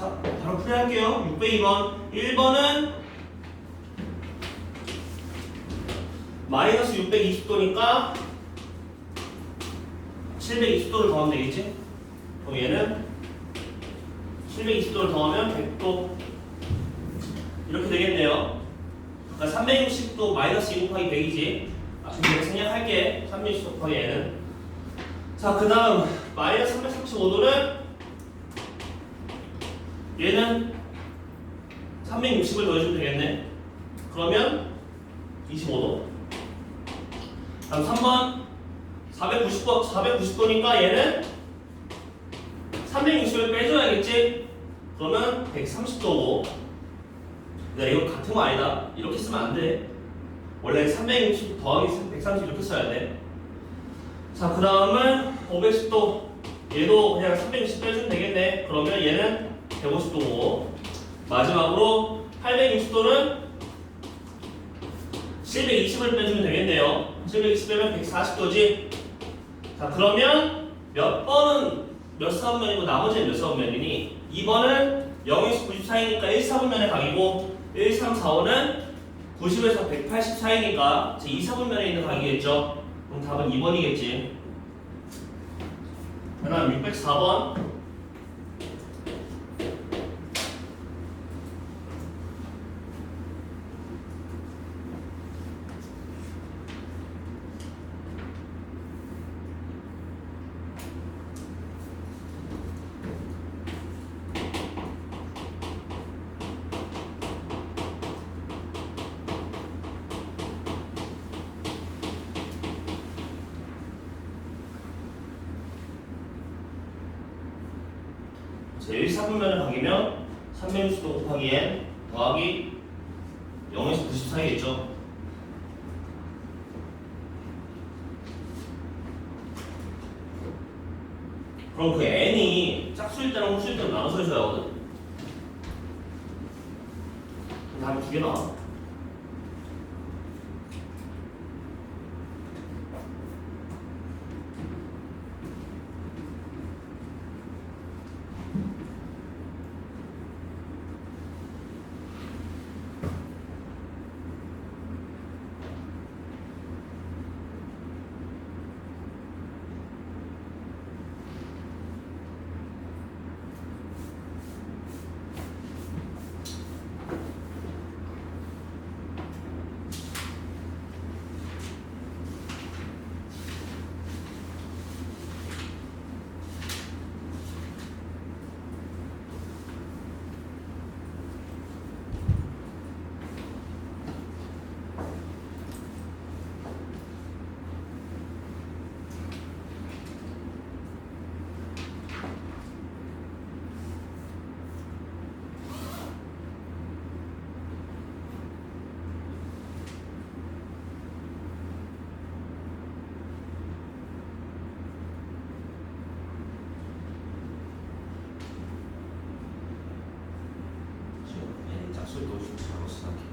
자, 바로 풀이할게요. 602번. 1번은 마이너스 620도니까 720도를 더하면 되겠지? 그럼 얘는 720도를 더하면 100도 이렇게 되겠네요. 그러니까 360도 마이너스 2 곱하기 100이지. 앞에 생략할게. 360도 곱하기 얘는. 자, 그 다음 마이너스 335도는 얘는 360을 더해주면 되겠네. 그러면 25도. 다음 3번 490도니까 얘는 360을 빼줘야겠지? 그러면 130도고. 근데 이거 같은 거 아니다. 이렇게 쓰면 안 돼. 원래 360 더하기 130 이렇게 써야 돼. 자, 그 다음은 510도. 얘도 그냥 360 빼주면 되겠네. 그러면 얘는 150도고. 마지막으로 860도는 720을 빼주면 되겠네요. 720 빼면 140도지. 자, 그러면 몇 번은 몇 사분면이고 나머지는 몇 사분면이니? 2번은 0에서 90 사이니까 1, 4분면의 각이고 1, 3, 4, 5는 90에서 180 사이니까 제 2, 4분면에 있는 각이겠죠. 그럼 답은 2번이겠지. 그 다음 604번. 제 1, 4분면의 각이면 360도 곱하기 n 더하기 0에서 90 사이겠죠. 그럼 그 n이 짝수일 때랑 홀수일 때로 나눠서 해줘야 하거든. 답이 두 개 나와. 짝수도 잘못 생각해.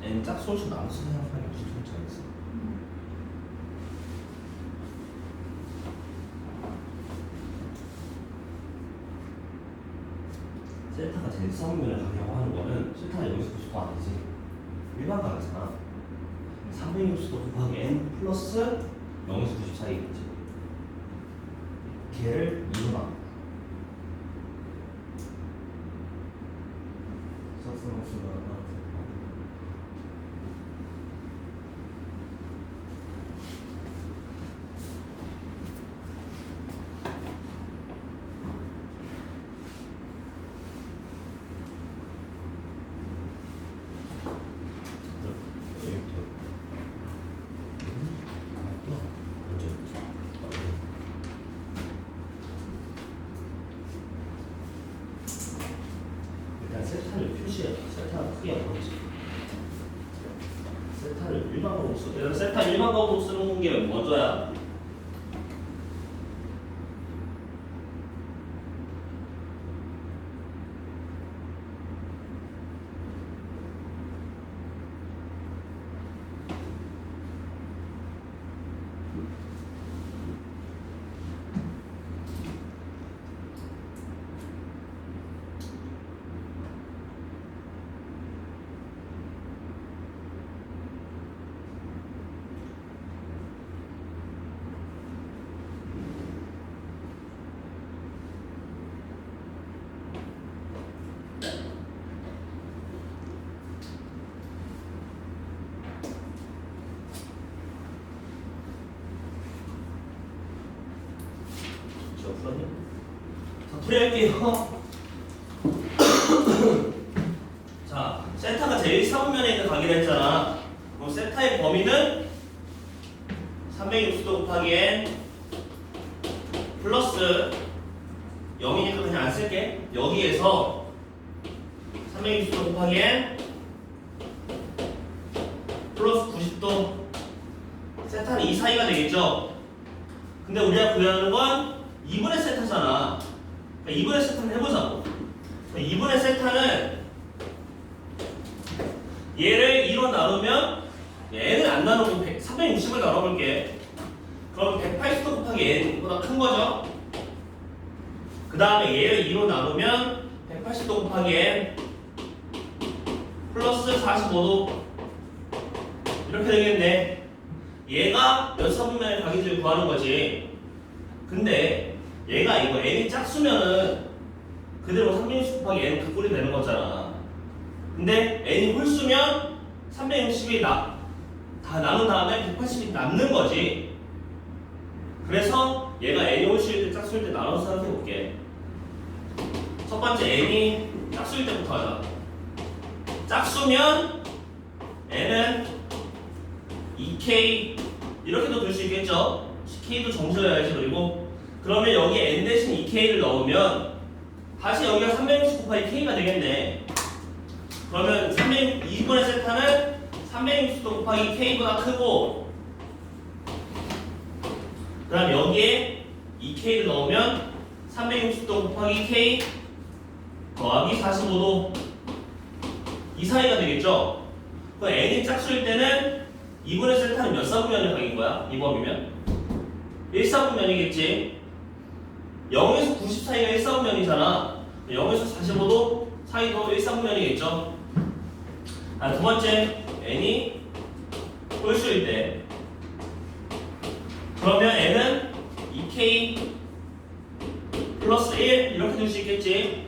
n 짝수를 나눠서 생각하는 게 무슨 소리인지 알겠어. 셀타가 제일 쌍면을 가려고 하는 거는 셀타가 여기서 90도 아니지. 일반 각이잖아. 360도 곱하기 n 플러스 0에서 90 사이겠지. 걔를 2로 나눠. 싹스러우시다. 세타를 일반적으로 써. 얘들아 세타 일반적으로 쓰는 게 먼저야. 자, 풀이할게요. 자, 세타가 제일 사분면에 있는 각이라 했잖아. 그럼 세타의 범위는 360도 곱하기 n 플러스 0이니까 그냥 안 쓸게. 여기에서 360도 곱하기 n 플러스 90도 세타는 이 사이가 되겠죠? 근데 우리가 구하는 건 2분의 세타잖아. 그러니까 2분의 세타는 해보자고. 2분의 세타는 얘를 2로 나누면 n을 안 나누고 360을 나눠볼게. 그럼 180도 곱하기 n보다 큰 거죠. 그 다음에 얘를 2로 나누면 180도 곱하기 n 플러스 45도 이렇게 되겠네. 얘가 몇 사분면의 각인지를 구하는 거지. 근데 얘가 이거 n이 짝수면은 그대로 360 곱하기 n 그 꼴이 되는 거잖아. 근데 n이 홀수면 360이 다 나눈 다음에 180이 남는 거지. 그래서 얘가 n이 홀수일 때 짝수일 때 나눠서 생각해 볼게. 첫 번째 n이 짝수일 때부터 하자. 짝수면 n은 2k 이렇게도 둘 수 있겠죠. k도 정수여야지. 그리고 그러면 여기에 n 대신 2k를 넣으면 다시 여기가 360 곱하기 k가 되겠네. 그러면 2분의 세타는 360도 곱하기 k보다 크고, 그 다음 여기에 2k를 넣으면 360도 곱하기 k 더하기 45도 이 사이가 되겠죠. 그 n이 짝수일 때는 2분의 세타는 몇 사분면의 각인 거야? 이 범위면 1사분면이겠지. 0에서 90 사이가 1사분면이잖아. 0에서 45도 사이도 1사분면이겠죠. 두 번째, n이 홀수일 때. 그러면 n은 2k 플러스 1 이렇게 될 수 있겠지.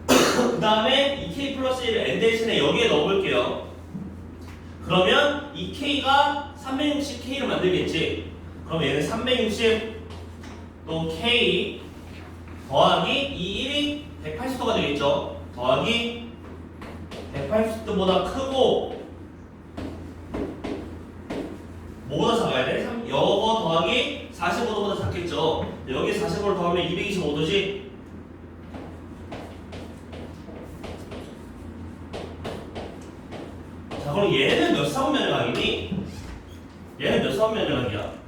그 다음에 2k 플러스 1을 n 대신에 여기에 넣어볼게요. 그러면 2k가 360k를 만들겠지. 그럼 얘는 360 또 k 더하기 이 1이 180도가 되겠죠. 더하기 180도보다 크고 뭐보다 작아야 돼? 여거 더하기 45도보다 작겠죠. 여기 45를 더하면 225도지. 자, 그럼 얘는 몇 사분면의 각이니? 얘는 몇 사분면의 각이야?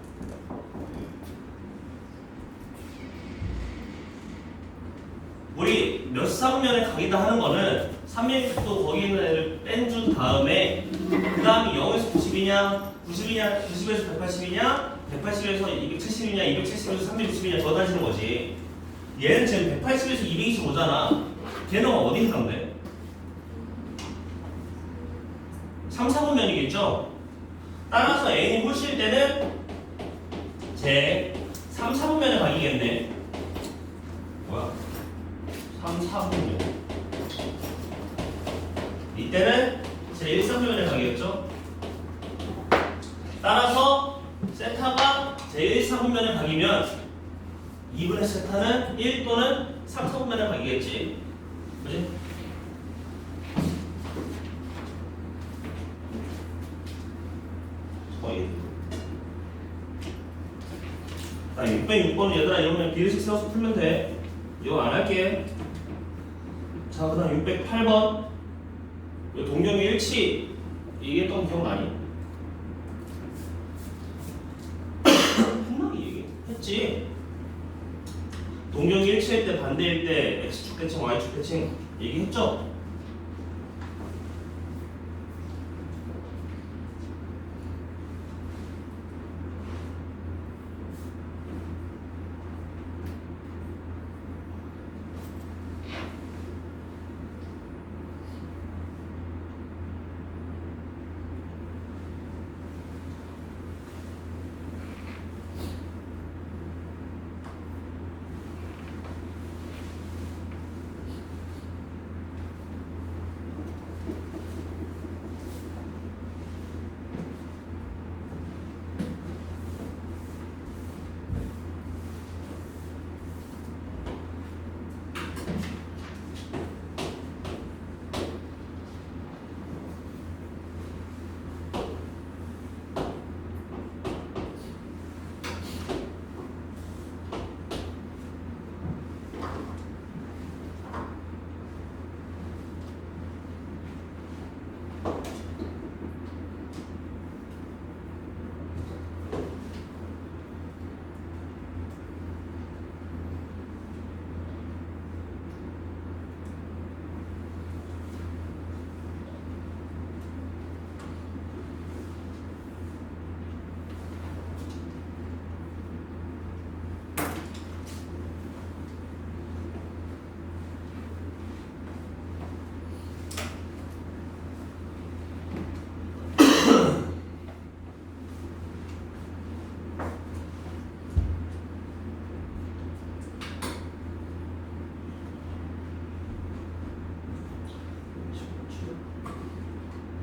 우리 몇 사분면의 각이다 하는 거는 360도 거기 있는 애를 뺀준 다음에 그 다음에 0에서 90이냐 90이냐 90에서 180이냐 180에서 270이냐 270에서 360이냐 더 따지는 거지. 얘는 지금 180에서 225잖아. 걔는 어디 해당돼? 3, 4분면이겠죠? 따라서 n이 홀수일 때는 제 3, 4분면의 각이겠네. 뭐야? 3, 4분면. 이때는 제 1, 3분면의 각이겠죠? 따라서 세타가 제 1, 4분면의 각이면 2분의 세타는 1 또는 3, 4분면의 각이겠지. 그지? 거의. 자, 606번은 얘들아 이러면 비례식 세워서 풀면 돼. 이거 안 할게. 자, 그 다음 608번 동경의 일치 얘기했던 거 기억나니? 한마디 얘기했지. 동경이 일치일 때 반대일 때 x축 대칭 y축 대칭 얘기했죠?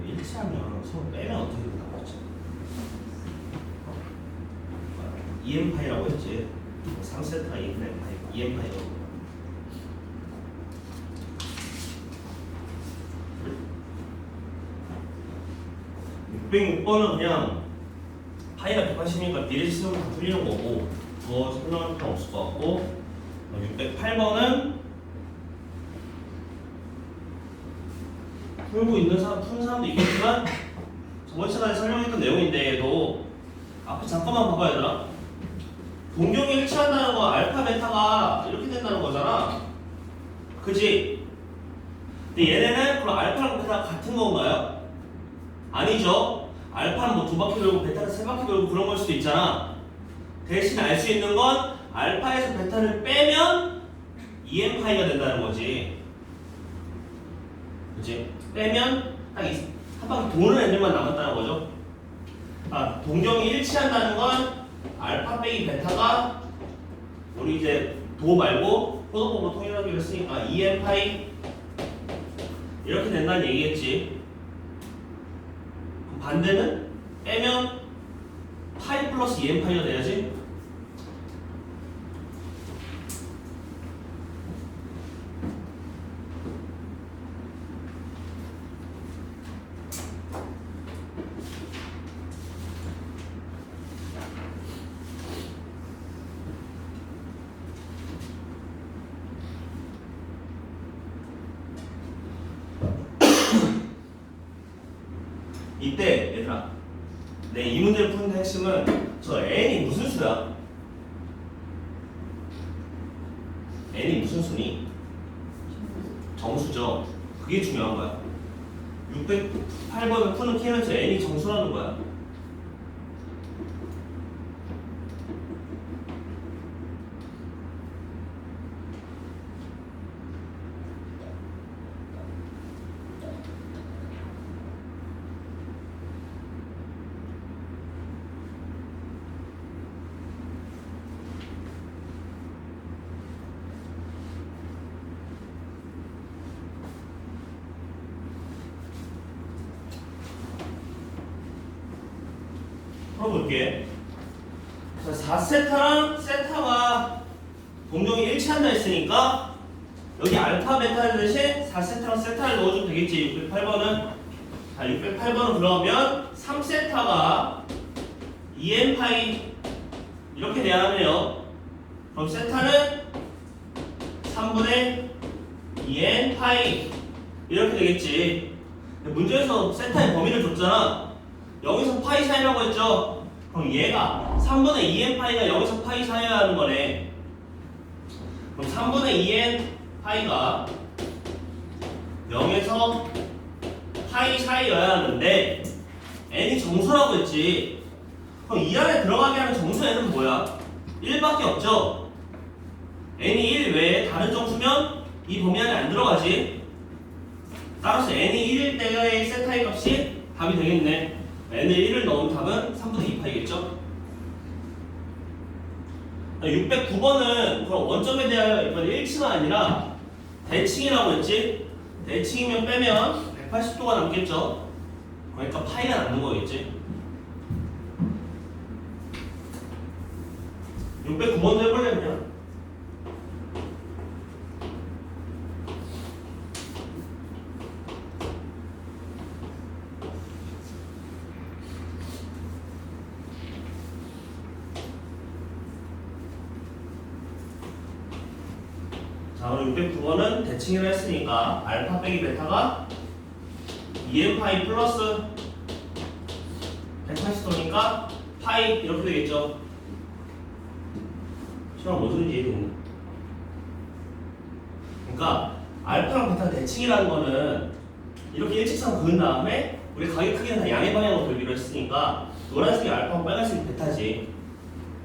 일치하면 서로 빼면 어떻게 된다고 했지? EM파이라고 했지. 3세트가 EM파이라고. 606번은 그냥 파이가 180이니까 미래 시험을 다 틀리는 거고 더 설명할 필요 없을 것 같고 608번은 풀고 있는 사람, 푸는 사람도 있겠지만 저번 시간에 설명했던 내용인데 얘도 앞에 잠깐만 봐봐야 되나? 동경이 일치한다는 건 알파, 베타가 이렇게 된다는 거잖아. 그지? 근데 얘네는 그럼 알파랑 베타가 같은 건가요? 아니죠. 알파는 뭐 2바퀴 돌고 베타는 3바퀴 돌고 그런 걸 수도 있잖아. 대신 알 수 있는 건 알파에서 베타를 빼면 EM파이가 된다는 거지. 그치? 빼면 딱 한 바퀴 도는 애들만 남았다는 거죠. 아, 동경이 일치한다는 건 알파 빼기 베타가 우리 이제 도 말고 포도법으로 통일하기로 했으니까 EM파이 이렇게 된다는 얘기겠지. 그럼 반대는 빼면 파이 플러스 EM파이가 돼야지. 이때 얘들아 내 이 문제를 푸는 핵심은 저 n이 무슨 수야? n이 무슨 수니? 정수죠. 그게 중요한 거야. 608번을 푸는 키는 저 n이 정수라는 거야. 풀어볼게. 4세타랑 세타가 동경이 일치한다 했으니까 여기 알파 베타 대신 4세타랑 세타를 넣어주면 되겠지. 608번은 608번은 그러면 3세타가 EM파이 이렇게 돼야 하네요. 그럼 세타는 3분의 EM파이 이렇게 되겠지. 문제에서 세타의 범위를 줬잖아. 여기서 파이 사이라고 했죠. 그럼 얘가 3분의 2n 파이가 여기서 파이 사이여야 하는 거네. 그럼 3분의 2n 파이가 0에서 파이 사이여야 하는데 n이 정수라고 했지. 그럼 이 안에 들어가게 하는 정수 n은 뭐야? 1밖에 없죠. n이 1 외에 다른 정수면 이 범위 안에 안 들어가지. 따라서 n이 1일 때의 세타의 값이 답이 되겠네. n을 1을 넣은 답은 3분의 2파이겠죠. 609번은 그럼 원점에 대하여 이번 1층은 아니라 대칭이라고 했지. 대칭이면 빼면 180도가 남겠죠. 그러니까 파이가 남는 거겠지. 609번도 해볼래 그냥. 자, 그럼 609번은 대칭을 했으니까 알파 빼기 베타가 2n 파이 플러스 180도니까 파이 이렇게 되겠죠. 시간 뭐 소리인지 이해되겠네. 그러니까 알파랑 베타 대칭이라는 거는 이렇게 일직선 그은 다음에 우리 가격 크기는 다 양의 방향으로 돌기로 했으니까 노란색이 알파고 빨간색이 베타지.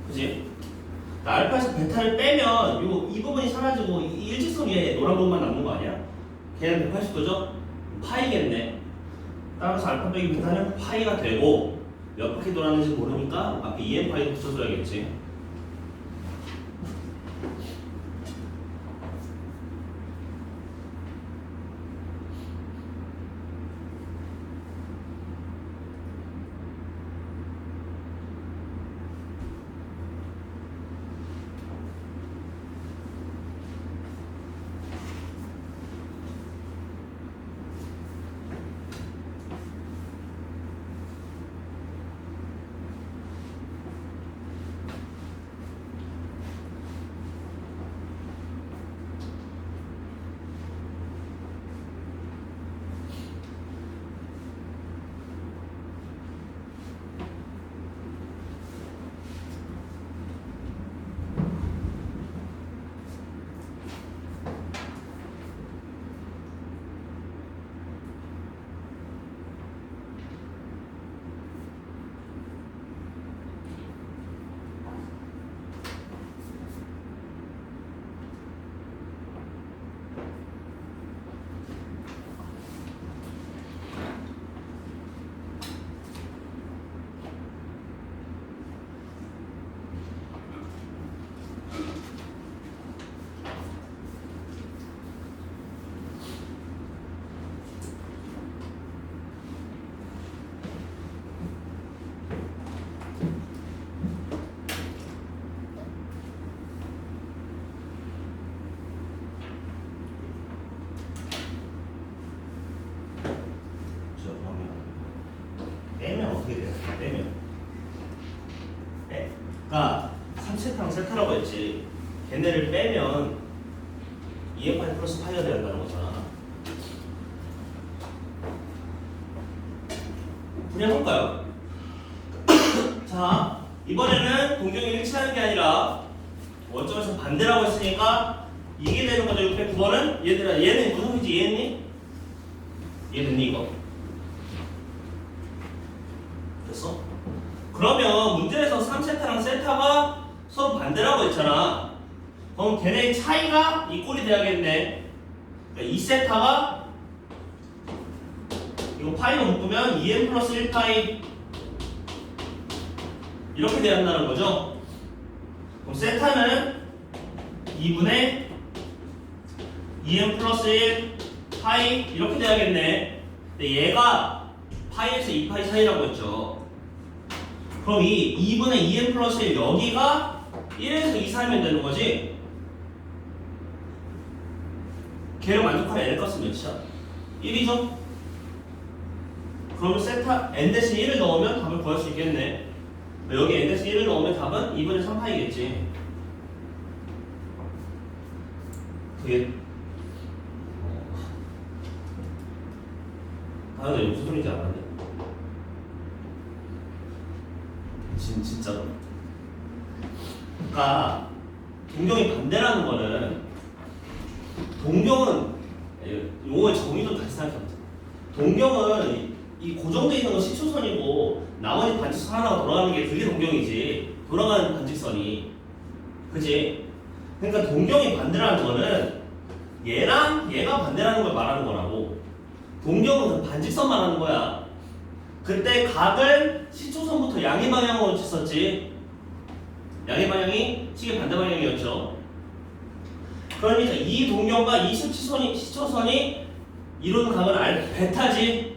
그지? 알파에서 베타를 빼면 이 부분이 사라지고 이 일직선 위에 노란 부분만 남는 거 아니야? 걔는 180도죠? 파이겠네. 따라서 알파 빼기 베타는 파이가 되고 몇 바퀴 돌았는지 모르니까 앞에 2n 파이 붙여줘야겠지. 빼면 어떻게 돼요? 빼면 그러니까 3세타랑 세타라고 했지. 걔네를 빼면 2n 파이 플러스 파이가 돼야 한다는 거잖아. 분해해볼까요? 자, 이번에는 동경이 일치하는 게 아니라 원점에서 반대라고 했으니까 이게 되는 거죠. 609번은 얘들아, 얘는 무슨 소리지? 이해했니? 이해됐니 이거? 됐어? 그러면 문제에서 3세타랑 세타가 서로 반대라고 했잖아. 그럼 걔네의 차이가 이 꼴이 돼야겠네. 그러니까 2세타가 이거 파이로 묶으면 2n 플러스 1파이 이렇게 돼야 한다는 거죠. 그럼 세타는 2분의 2n 플러스 1 파이 이렇게 돼야겠네. 근데 얘가 파이에서 2파이 사이라고 했죠. 그럼 이 2분의 2n 플러스 1 여기가 1에서 2 사이면 되는 거지. 걔를 만족하는 n의 값은 몇이야? 1이죠? 그러면 세타 n 대신 1을 넣으면 답을 구할 수 있겠네. 여기 n 대신 1을 넣으면 답은 2분의 3파이겠지. 그게 아 근데 이거 무슨 소리인지 알았네. 진짜로. 그러니까 동경이 반대라는 거는 동경은 용어의 정의도 다시 생각해보자. 동경은 이 고정되어 있는 건 시초선이고 나머지 반직선 하나가 돌아가는 게 그게 동경이지. 돌아가는 반직선이. 그치? 그러니까 동경이 반대라는 거는 얘랑 얘가 반대라는 걸 말하는 거라고. 동경은 그 반직선 말하는 거야. 그때 각을 시초선부터 양의 방향으로 쳤었지. 양의 방향이 시계 반대 방향이었죠. 그러니까 이 동경과 이 시초선이 이루는 각은 베타지.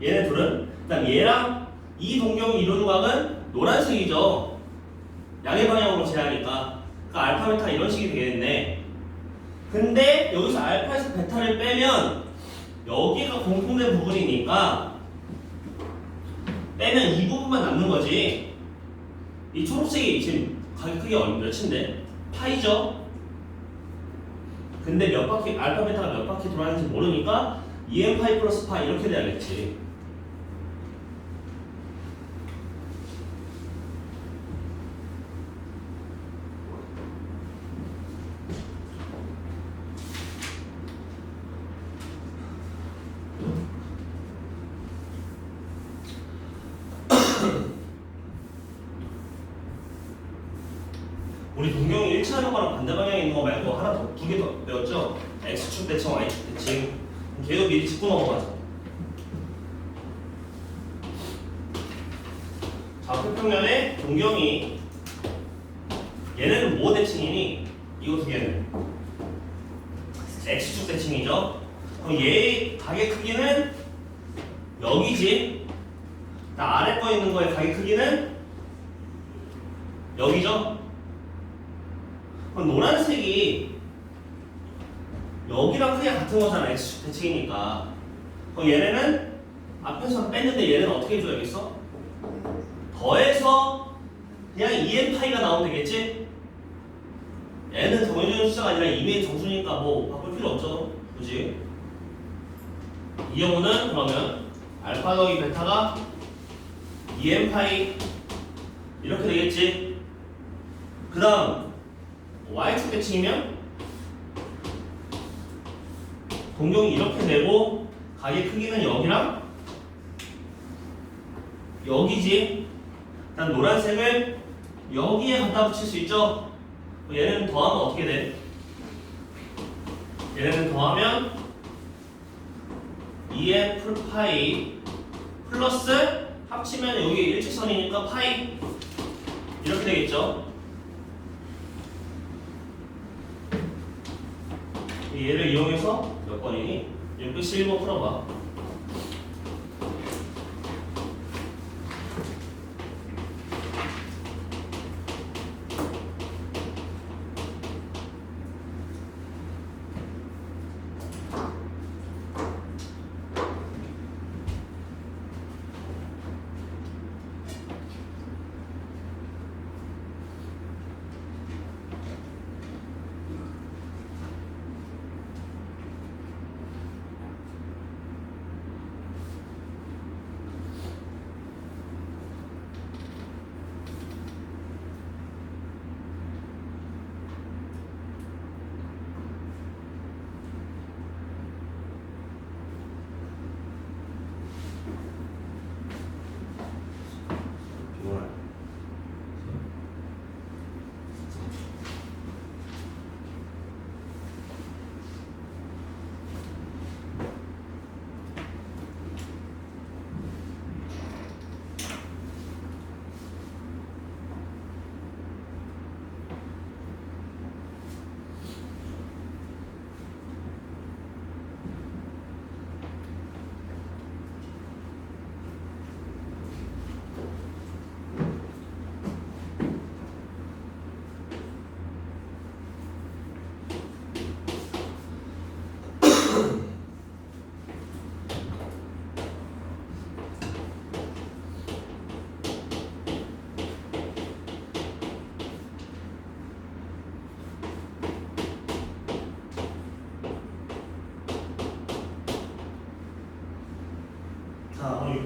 얘네 둘은. 그다음 얘랑 이 동경이 이루는 각은 노란색이죠. 양의 방향으로 제하니까. 그러니까 알파 베타 이런 식이 되겠네. 근데 여기서 알파에서 베타를 빼면 여기가 공통된 부분이니까 빼면 이 부분만 남는 거지. 이 초록색이 지금 가격 크기가 몇인데? 파이죠? 근데 몇 바퀴, 알파 베타가 몇 바퀴 돌아가는지 모르니까 2n 파이 플러스 파 이렇게 돼야겠지. 우리 동경이 일치하는 거랑 반대 방향에 있는 거 말고 하나 더, 두 개 더 배웠죠? X축 대칭, Y축 대칭. 걔도 미리 짚고 넘어가자. 좌표평면에 동경이 얘네는 뭐 대칭이니? 이거 두 개는 X축 대칭이죠? 그럼 얘의 가게 크기는 여기지. 아래 거 있는 거의 가게 크기는 여기죠? 그럼 노란색이 여기랑 크기가 같은 거잖아. X축 대칭이니까. 그럼 얘네는 앞에서 뺐는데 얘는 어떻게 해줘야겠어? 더해서 그냥 2n 파이가 나오면 되겠지? 얘는 정해주는 숫자가 아니라 이미의 정수니까 뭐 바꿀 필요 없죠. 그지? 이 경우는 그러면 알파 더하기 베타가 2n 파이 이렇게 되겠지? 그 다음 Y축 대칭이면 동경이 이렇게 되고 가게 크기는 여기랑 여기지. 일단 노란색을 여기에 갖다 붙일 수 있죠. 얘네는 더하면 어떻게 돼? 얘네는 더하면 2n 풀 파이 플러스 합치면 여기 일직선이니까 파이 이렇게 되겠죠. 얘를 이용해서 몇 번이니? 611번 풀어봐.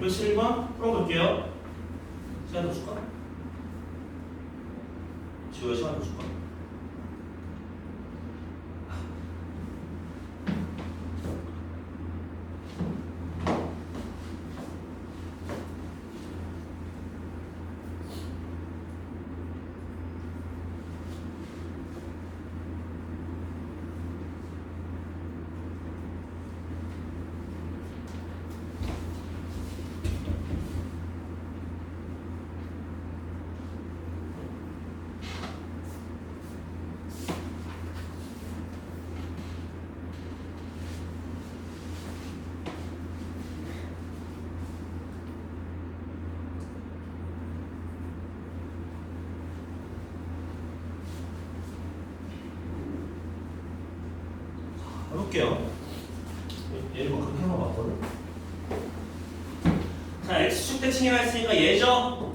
611번 풀어볼게요. 시간 더 줄까? 지호야 시간 더 줄까? 해볼게요. 얘를 뭐 그렇게 한번 봤거든. 자, x축 대칭이라 했으니까 얘죠.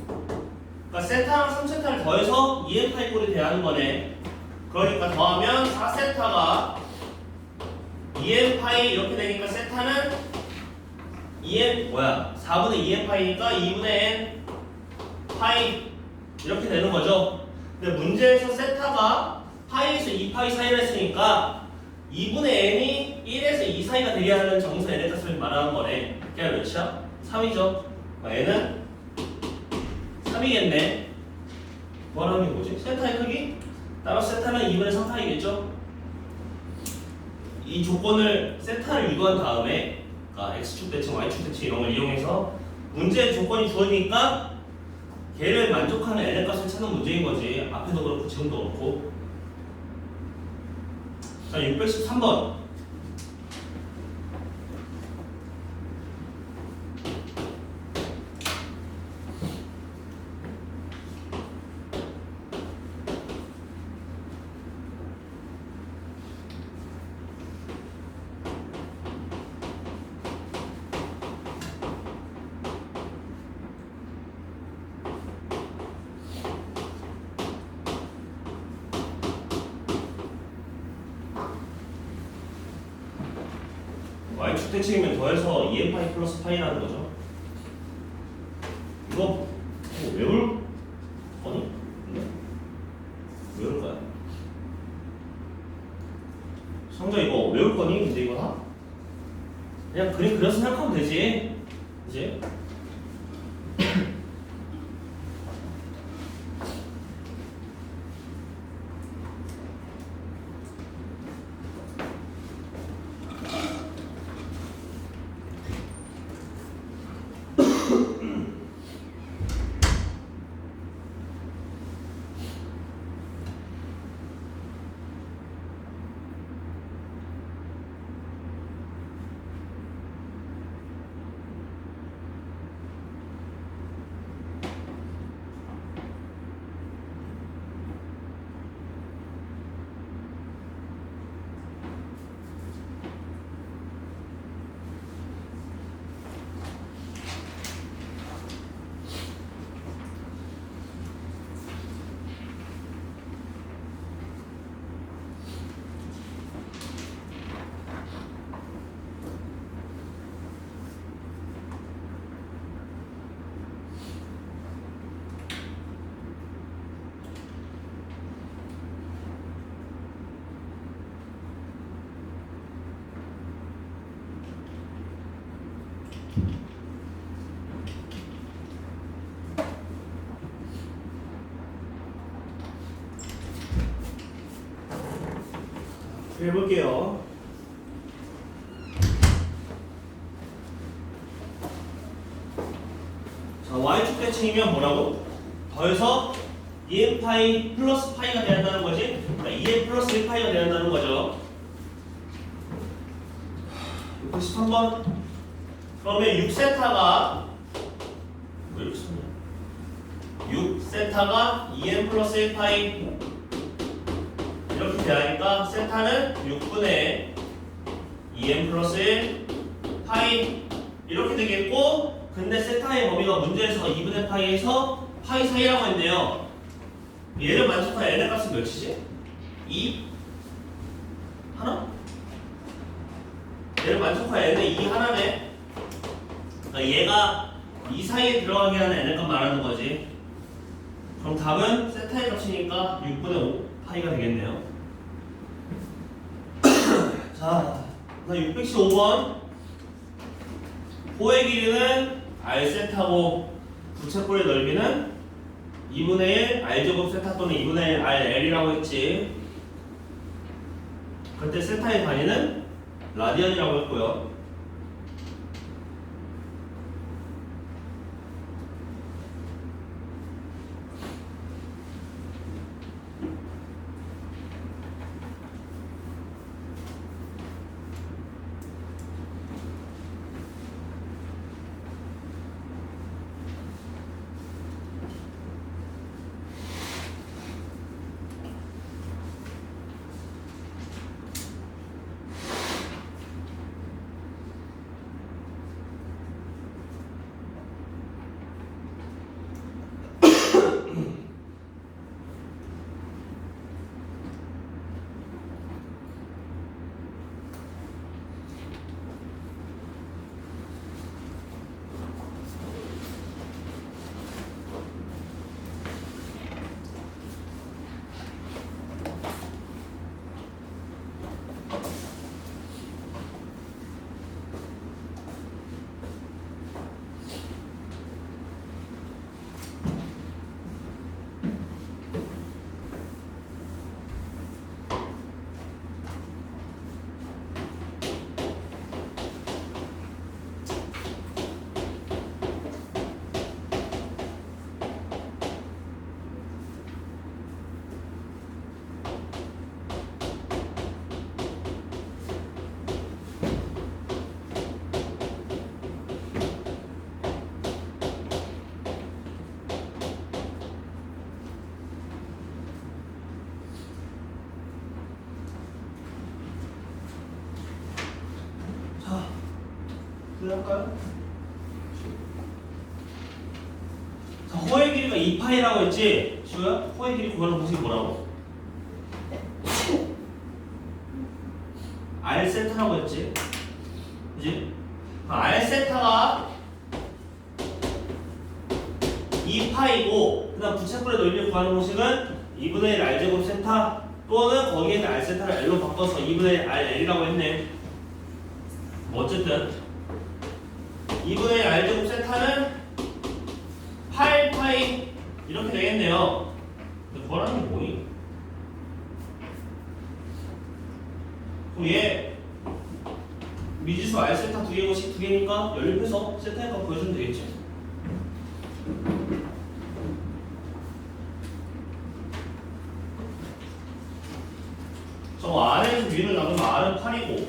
그러니까 세타랑 3세타를 더해서 2n파이 꼴이 대하는 거네. 그러니까 더하면 4세타가 2n파이 이렇게 되니까 세타는 2n 뭐야? 4분의 2n파이니까 2분의 n 파이 이렇게 되는 거죠. 근데 문제에서 세타가 파이에서 2파이 사이를 했으니까 2분의 n이 1에서 2 사이가 되게 하는 정수 n의 값을 말하는 거네. 그게 몇이야? 3이죠. n은 3이겠네. 뭐라는 게 뭐지? 세타의 크기? 따라서 세타는 2분의 3파이겠죠? 이 조건을 세타를 유도한 다음에 그러니까 x축 대칭, y축 대칭 이런 걸 이용해서 문제의 조건이 주어지니까 걔를 만족하는 n의 값을 찾는 문제인 거지. 앞에도 그렇고 지금도 그렇고. 자, 613번. y축 대칭이면 더해서 2n파이 플러스 파이라는 거죠. 이거 뭐 외울 거니? 외울 거야. 성자 이거 외울 거니? 근데 이거 다? 그냥 그림 그려서 생각하면 되지. 그치? 해볼게요. 자, y축 대칭이면 뭐라고? 더해서 2n파이 플러스 파이가 돼야 한다는 거지? 그러니까 2n 플러스 1파이가 돼야 한다는 거죠. 613번. 그러면 6세타가 왜 이렇게 썼냐? 6세타가 2n 플러스 1파이 이렇게 대하니까 세타는 6분의 2n 플러스 1 파이 이렇게 되겠고, 근데 세타의 범위가 문제에서 2분의 파이에서 파이 사이라고 했네요. 얘를 만족한 n의 값은 몇이지? 2? 하나? 얘를 만족한 n은 2 하나네. 그러니까 얘가 이 사이에 들어가게 하는 n의 값 말하는 거지. 그럼 답은 세타의 값이니까 6분의 5 파이가 되겠네요. 자, 615번. 호의 길이는 r 세타고 부채꼴의 넓이는 2분의 1 r제곱 세타 또는 2분의 1 rl이라고 했지. 그때 세타의 단위는 라디언이라고 했고요. 할까요? 자, 호의 길이가 2파이라고 했지? 시우야? 호의 길이 구하는 공식이 뭐라고? r 세타라고 했지? 그지? r 세타가 2파이고 그 다음 부채꼴의 넓이를 구하는 공식은 2분의 1 r제곱 세타 또는 거기에 있는 r 세타를 l로 바꿔서 2분의 1 rl이라고 했네. 뭐 어쨌든 2분의 1 r제곱 세타는 8파이 이렇게 되겠네요. 근데 구하라는 게 뭐니? 그럼 얘 미지수 r 세타 2개고 식 2개니까 연립해서 세타의 값 보여주면 되겠지. 저 r에서 위를 나누면 r은 8이고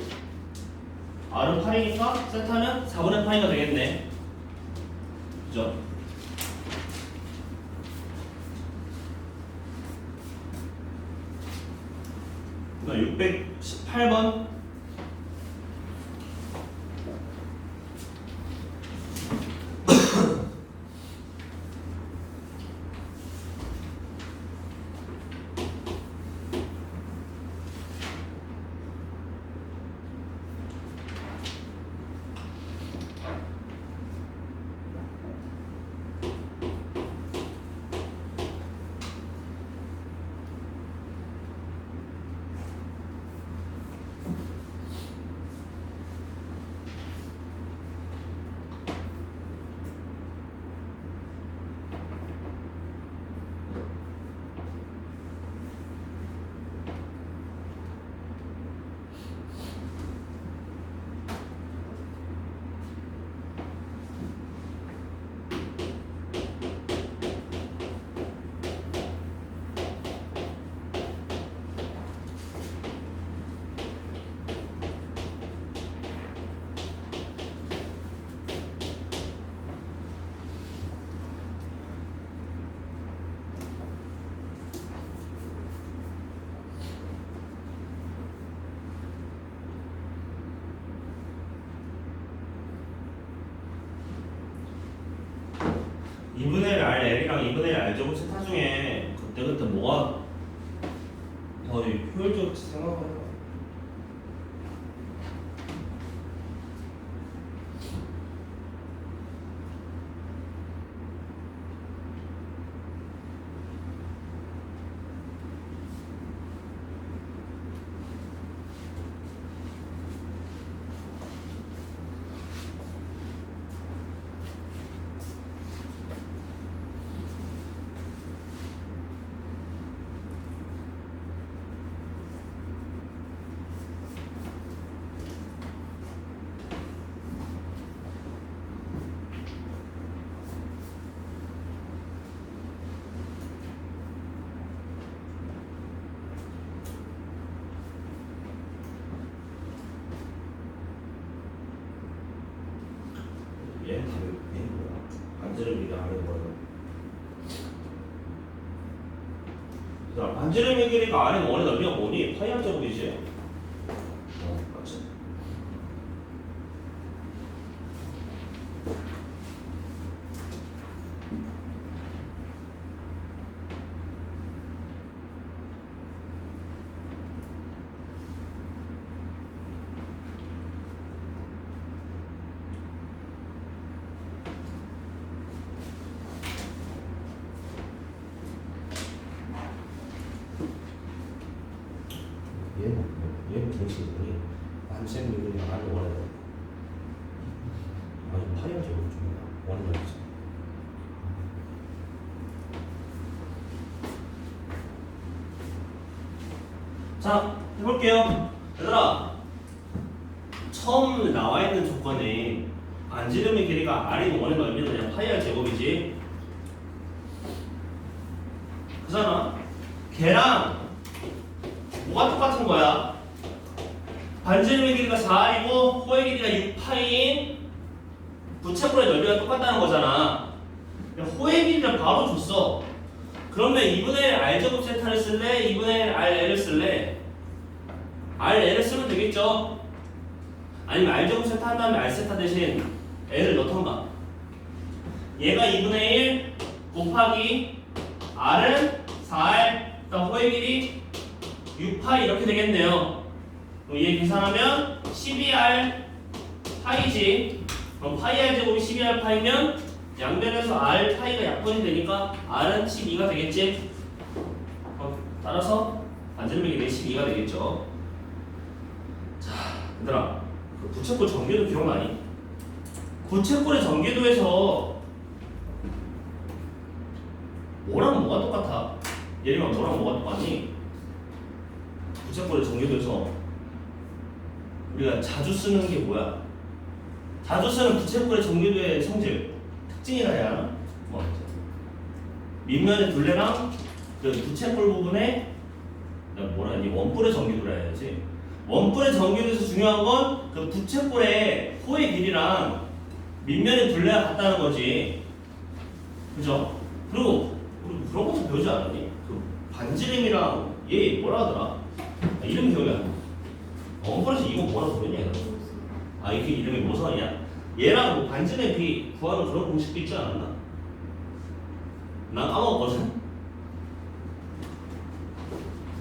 r은 8이니까 세타는 4분의 파이가 되겠네. 그죠? 그다음 618번. (2분의 1 rl이랑 2분의 1 r제곱 세타 중에 그때 뭐가 더 효율적으로 생각을 해봐. 되는 거예요. 자, 반지름의 길이가 R의 원의 넓이가 뭐니? 파이 R 제곱이지? 맞지? 얘는 공식이더니 반지름의 길이가 R의 원의 넓이. 아니 파이 R 제곱 중이야. 원의 넓이지. 자, 해볼게요. 얘들아, 처음 나와 있는 조건에 반지름의 길이가 R인 원의 넓이는 그냥 파이 R 제곱이지. 그잖아. 걔랑 뭐가 똑같은 거야? 반지름의 길이가 4R이고 호의 길이가 6파이인 부채꼴의 넓이가 똑같다는 거잖아. 호의 길이를 바로 줬어. 그러면 2분의 1 R제곱 세타를 쓸래? 2분의 1 RL을 쓸래? RL을 쓰면 되겠죠? 아니면 R제곱 세타 한 다음에 R세타 대신 L을 넣던가. 얘가 2분의 1 곱하기 R은 4R 그다음 호의 길이 6파이 이렇게 되겠네요. 그럼 얘 계산하면 12R 파이지. 그럼 파이 R 제곱이 12R 파이면 양변에서 R 파이가 약분이 되니까 R은 12가 되겠지. 따라서 반지름의 길이 12가 되겠죠. 자, 얘들아, 그 부채꼴 전개도 기억나니? 부채꼴의 전개도에서 뭐랑 뭐가 똑같아? 얘랑 뭐랑 뭐가 똑같니? 부채꼴의 전개도에서 우리가 자주 쓰는 게 뭐야? 자주 쓰는 부채꼴의 전개도의 성질 특징이라 해야 하나? 뭐 밑면의 둘레랑 그 부채꼴 부분에 뭐라 하니? 원뿔의 전개도라 해야지. 원뿔의 전개도에서 중요한 건 그 부채꼴의 호의 길이랑 밑면의 둘레가 같다는 거지. 그죠? 그리고 우리 그런 것도 배우지 않았니? 그 반지름이랑 얘 뭐라 하더라? 이름 기억이 안 나. 원뿔에서 이거 뭐라고 부르냐 얘가? 이게 이름이 모선이야? 얘랑 뭐 반지름의 비 구하는 그런 공식도 있지 않았나? 난 까먹었거든?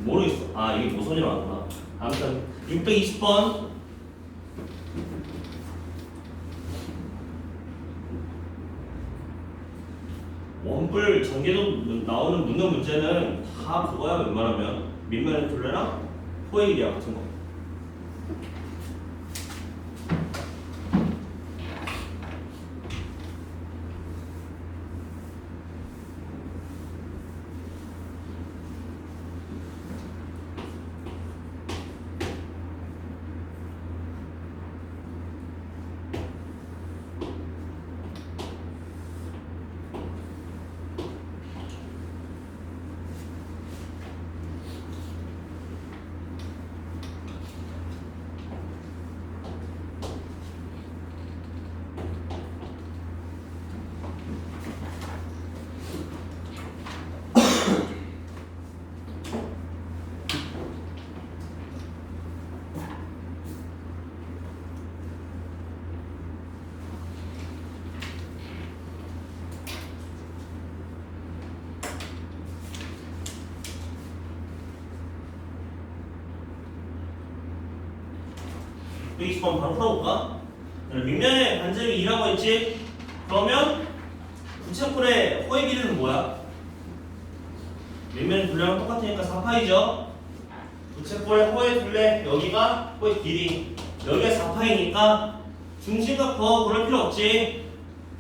모르겠어. 이게 모선이라고 하구나. 아무튼 620번 원뿔 전개도 나오는 문헌 문제는 다 그거야. 웬만하면 밑면의 둘레랑 호의 길이야 같은 거. 또 20번 바로 풀어볼까? 밑면에 반지름이 2라고 했지? 그러면 부채꼴의 호의 길이는 뭐야? 밑면의 둘레랑 똑같으니까 4파이죠? 부채꼴의 호의 둘레 여기가 호의 길이 여기가 4파이니까 중심과 거 고를 필요 없지.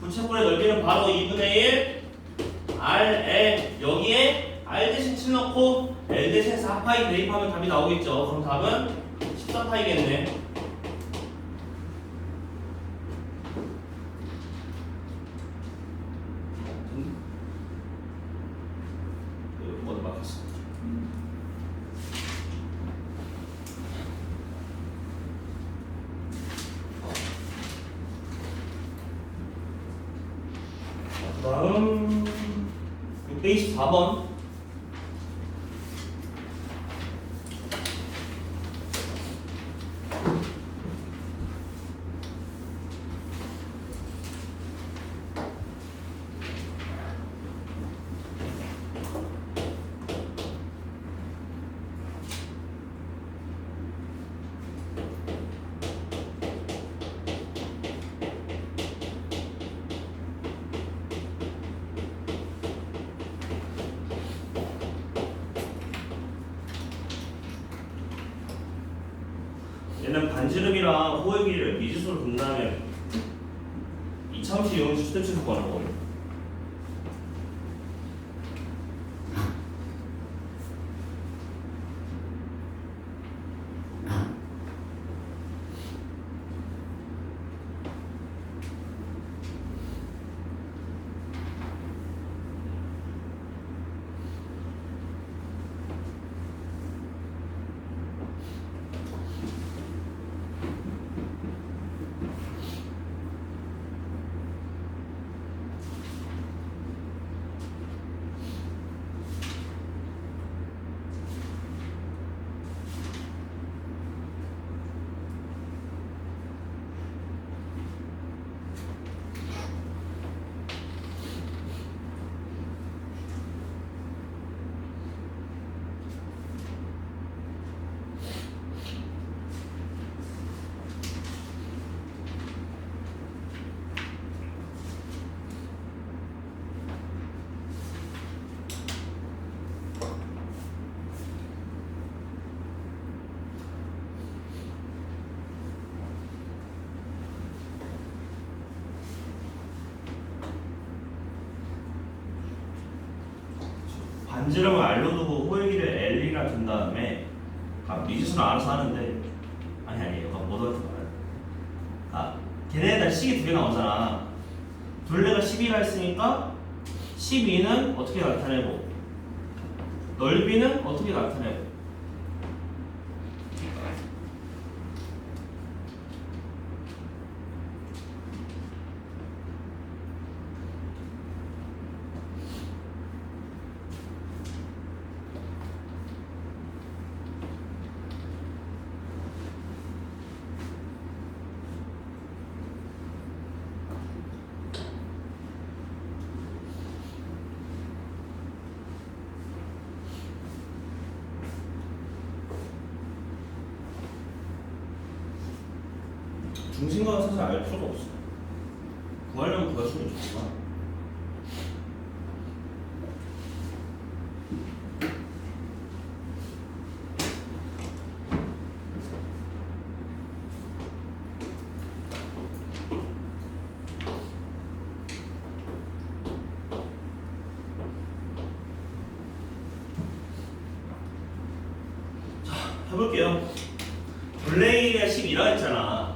부채꼴의 넓이는 바로 2분의 1 RL 여기에 R 대신 7 넣고 L 대신 4파이 대입하면 답이 나오겠죠. 그럼 답은 14파이겠네. 어디 막혔어? 그 다음 다음 624번. 얘는 반지름이랑 호의 길이를 미지수로 둔 다음에 이차함수 이용해서 수대치수 구하는 거예요. 반지름을 R로 두고 호의 길이를 L이라 둔 다음에 미지수는 알아서 하는데 아니 이거 못 어떻게 말해. 걔네들 식이 두 개 나오잖아. 둘레가 12라 했으니까 12는 어떻게 나타내고 넓이는 어떻게 나타내고. 중심각은 사실 알 필요가 없어. 구하려면 구해주면 좋지만. 자, 해볼게요. 둘레가 12라 했잖아.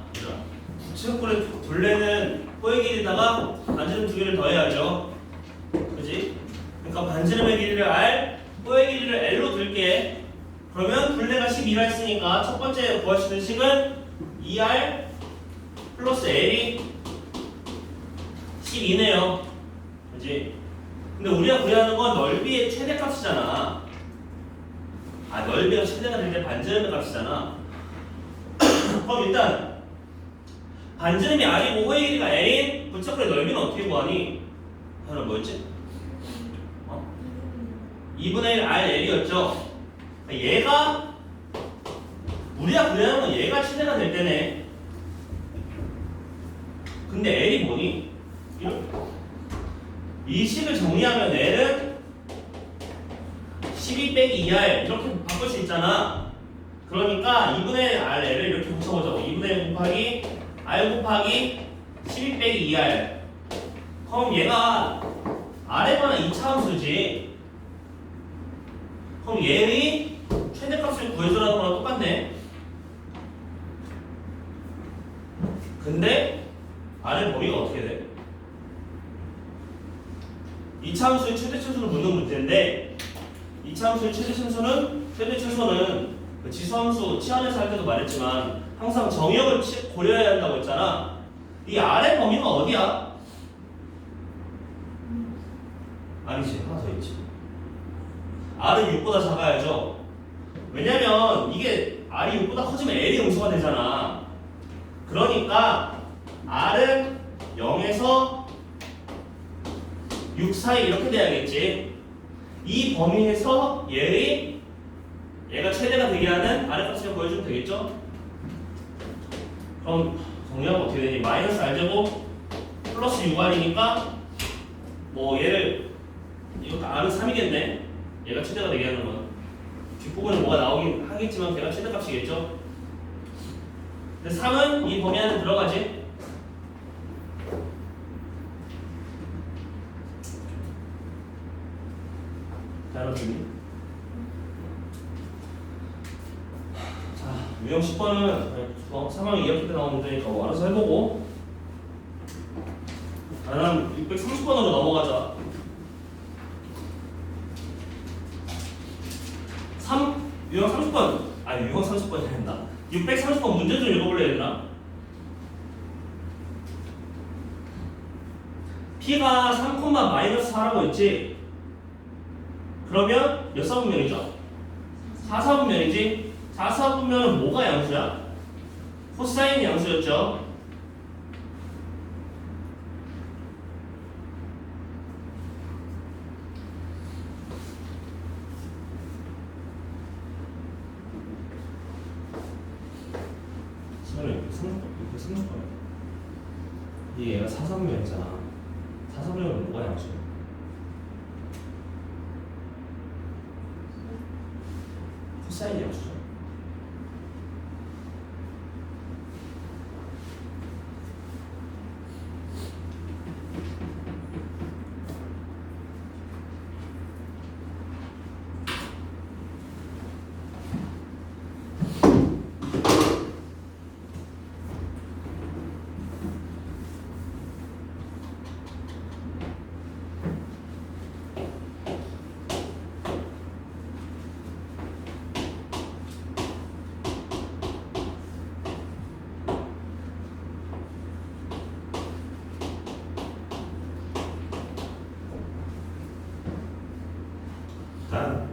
체육골의 둘레는 호의 길이다가 반지름 두 개를 더해야죠. 그지? 그러니까 반지름의 길이를 R, 호의 길이를 L로 둘게. 그러면 둘레가 12라 했으니까 첫 번째 구할 수 있는 식은 2R 플러스 L이 12네요. 그지? 근데 우리가 구하는 건 넓이의 최대값이잖아. 넓이가 최대가 될 때 반지름의 값이잖아. 그럼 일단 반지름이 R이고 호의 길이가 L인 부착골의 넓이는 어떻게 구하니? 하나 뭐였지? 2분의 1 RL이었죠? 얘가 우리가 구하는 건 얘가 최대가 될 때네. 근데 L이 뭐니? 이 식을 정리하면 L은 12 빼기 2R 이렇게 바꿀 수 있잖아. 그러니까 2분의 1 RL을 이렇게 붙여보자고. 2분의 1 곱하기 R 곱하기 12 빼기 2R. 그럼 얘가 R에 관한 2차 함수지. 그럼 얘의 최대값을 구해주라는 거랑 똑같네. 근데 R의 범위가 어떻게 돼? 2차 함수의 최대 최소를 묻는 문제인데 2차 함수의 최대 최소는 그 지수함수 치환해서 할 때도 말했지만 항상 정의역을 고려해야 한다고 했잖아. 이 R의 범위가 어디야? 아니지, 하나 더 있지. R은 6보다 작아야죠. 왜냐면 이게 R이 6보다 커지면 L이 음수가 되잖아. 그러니까 R은 0에서 6 사이 이렇게 돼야겠지. 이 범위에서 얘가 최대가 되게 하는 R의 값을 보여주면 되겠죠? 그럼 정리하면 어떻게 되니? 마이너스 R제곱 플러스 6R이니까 뭐 얘를 이것도 R은 3이겠네. 얘가 최대가 되게 하는 건 뒷부분에 뭐가 나오긴 하겠지만 걔가 최대값이겠죠. 근데 3은 이 범위 안에 들어가지. 자, 유형 10번은 상황이 이렇게 나오는 문제니까 뭐 알아서 해보고, 다음 630번으로 넘어가자. 유형 30번, 아니 유형 30번이 된다. 630번 문제 좀 읽어볼래 얘들아? P가 3,-4라고 했지? 그러면 몇 사분면이죠? 4사분면이지? 4사분면은 뭐가 양수야? 코사인이 양수였죠? 이게 얘가 4사분면이잖아. 4사분면은 뭐가 양수야? 코사인이 양수죠.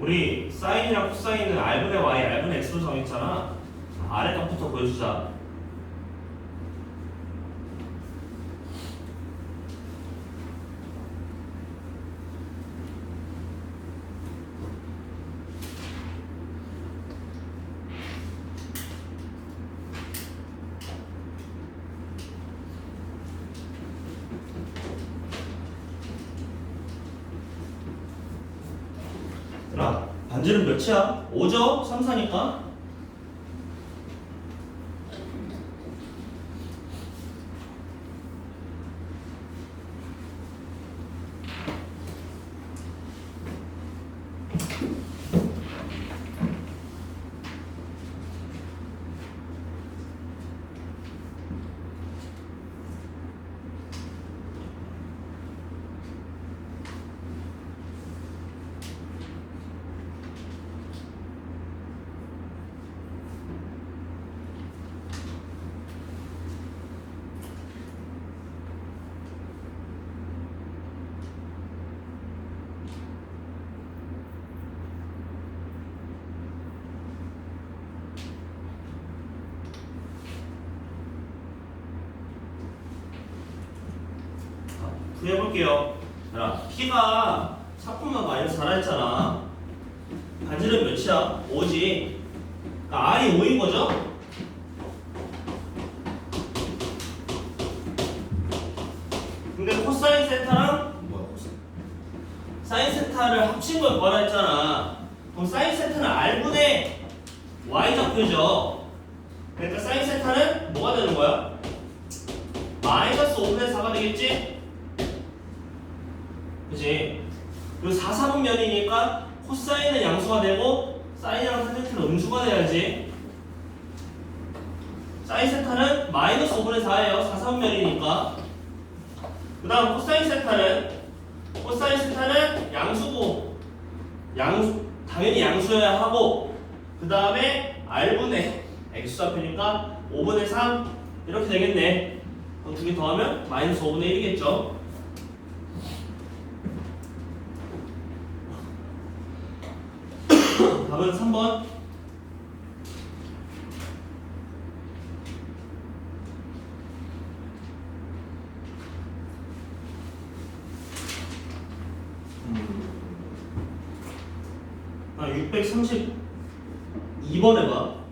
우리 사인이랑 코사인은 R분의 Y, R분의 X로 정했잖아. R의 값부터 보여주자. 반지름 몇이야? 5죠? 3, 4니까 해볼게요. 자, P가 4,-4라 했잖아. 반지름 몇이야? 5지. 그러니까 R이 5인 거죠? 근데 코사인 세타랑 사인 세타를 합친 걸 구하라 했잖아. 그럼 사인 세타는 R분의 Y 좌표죠. 그러니까 사인 세타는 뭐가 되는 거야? 마이너스 5분의 4가 되겠지? 그치? 그리고 4사분면이니까 코사인은 양수가 되고 사인이랑 탄젠트는 음수가 돼야지. 사인 세타는 마이너스 5분의 4예요. 4사분면이니까. 그 다음 코사인 세타는 양수고 당연히 양수여야 하고, 그 다음에 R분의 X좌표니까 5분의 3 이렇게 되겠네. 두 개 더하면 마이너스 5분의 1이겠죠. 답은 3번. 아, 632번 해봐.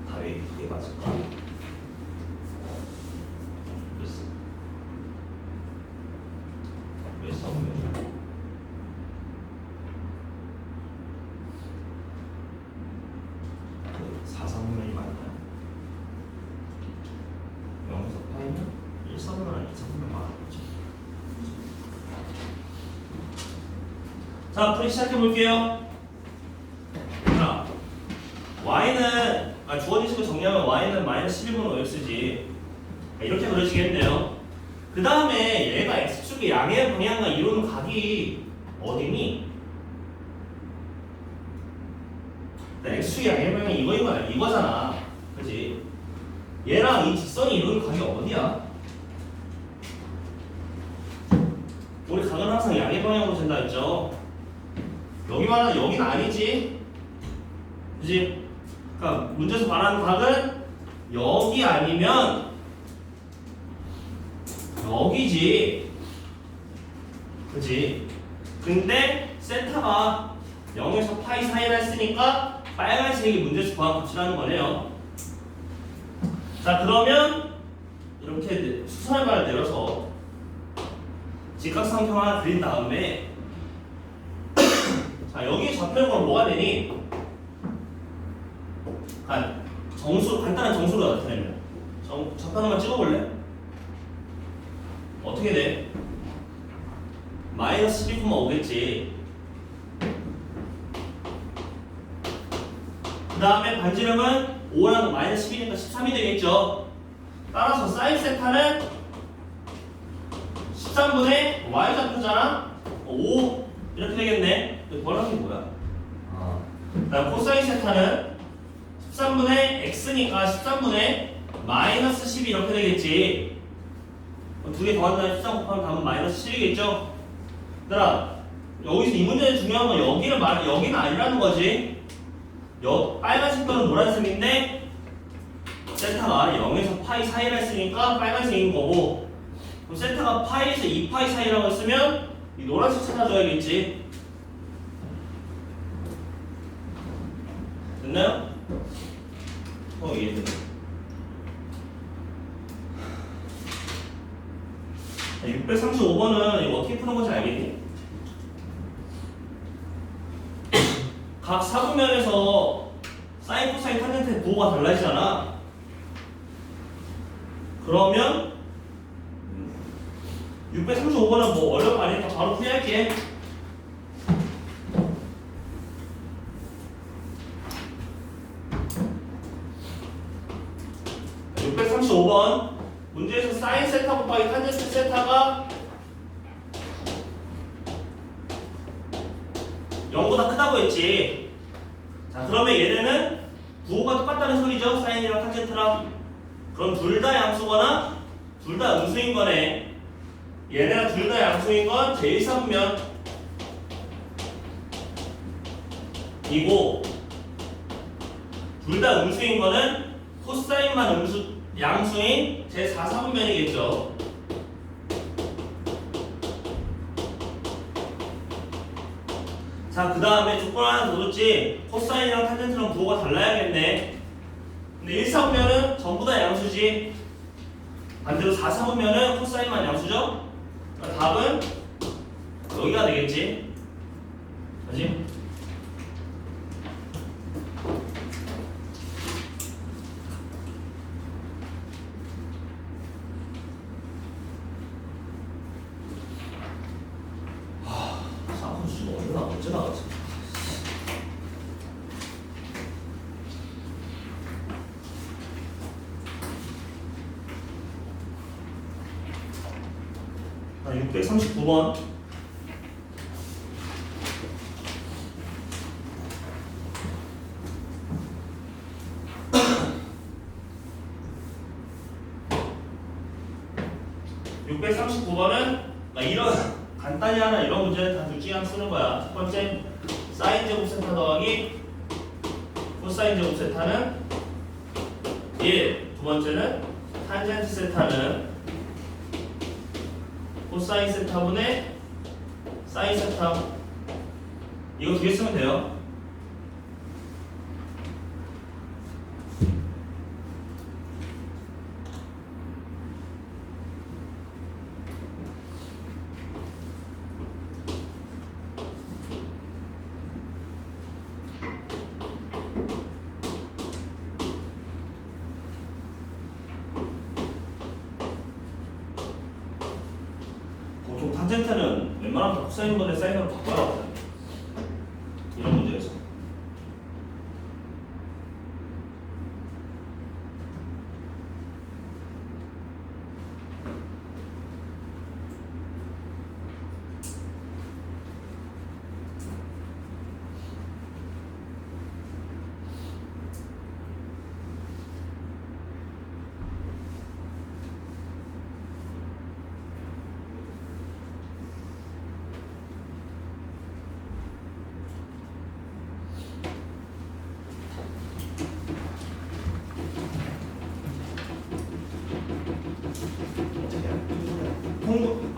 답이 이게 맞을까? 왜 써보면 4사분면이 맞나요? 0에서 파이면 1사분면 2사분면 맞겠지. 자, 풀이 시작해 볼게요. 자, y는 주어진 식을 정리하면 y는 마이너스 11분의 5x지. 이렇게 그려지겠네요. 그 다음에 얘가 x축의 양의 방향과 이루는 각이 어디니? x축의 양의 방향이 이거잖아. 그치? 얘랑 이 직선이 이루는 각이 어디야? 우리 각은 항상 양의 방향으로 된다 했죠? 여기 말하는 여기는 아니지? 그치? 그러니까 문제에서 말하는 각은 여기 아니면 여기지. 그치? 근데 세타가 0에서 파이 사이라 했으니까 빨간색이 문제에서 구한 값이라는 거네요. 자, 그러면 이렇게 수선발을 내려서 직각삼평 하나 그린 다음에 자, 여기 좌표는 건 뭐가 되니? 간단한 정수로 나타내면 좌표 하나만 찍어볼래? 어떻게 돼? 마이너스 12,5겠지. 그 다음에 반지름은 5랑 마이너스 11이니까 13이 되겠죠. 따라서 사인 세타는 13분의 y좌표잖아. 5 이렇게 되겠네. 뭐라는 게 뭐야? 그 다음 코사인 세타는 13분의 x니까 13분의 마이너스 12 이렇게 되겠지. 두 개 더한다면 13 곱하면 답은 마이너스 7이겠죠. 얘들아, 여기서 이 문제에서 중요한 건 여기는 아니라는 거지. 빨간색 또는 노란색인데 세타가 0에서 파이 사이라 했으니까 빨간색인 거고, 그럼 세타가 파이에서 2파이 사이라고 했으면 이 노란색 찾아줘야겠지. 됐나요? 이해되네. 635번은 이거 어떻게 푸는 건지 알겠니? 각 사분면에서 사인, 코사인, 탄젠트의 부호가 달라지잖아. 그러면 635번은 뭐 어려운 거 아니니까 바로 풀이할게. 문제에서 사인 세타 곱하기 탄젠트 세타가 0보다 크다고 했지. 자, 그러면 얘네는 부호가 똑같다는 소리죠. 사인이랑 탄젠트랑. 그럼 둘 다 양수거나 둘 다 음수인 거네. 얘네가 둘 다 양수인 건 제1사분면 이고, 둘 다 음수인 거는 코사인만 양수인 제4사분면이겠죠. 자, 그 다음에 조건 하나 더 줬지. 코사인이랑 탄젠트랑 부호가 달라야겠네. 근데 1사분면은 전부 다 양수지. 반대로 4사분면은 코사인만 양수죠. 그러니까 답은 여기가 되겠지. 그지? 언제 나왔지? 아, 639번. 이런 간단히 하나 이런 문제는 다 둘 중에 하나 쓰는 거야. 첫 번째 사인 제곱 세타 더하기 코사인 제곱 세타는 1. 두 번째는 탄젠트 세타는 코사인 세타분의 사인 세타. 이거 두 개 쓰면 돼요. 보통 탄젠트는 웬만하면 다 코사인분의 사인으로 바꿔요. 이런 문제에서.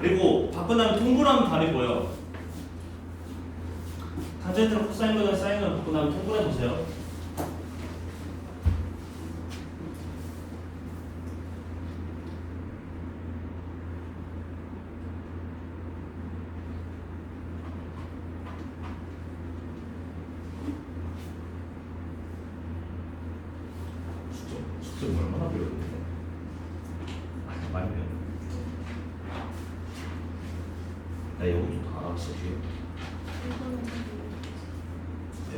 그리고 바꾼 다음에 통분하면 답이 보여. 탄젠트랑 코사인보다 사인을 바꾼 다음에 통분해 보세요. 숙제 얼마나 배웠는데? 많이 배웠네. 나 여기 다 알았어 뒤에.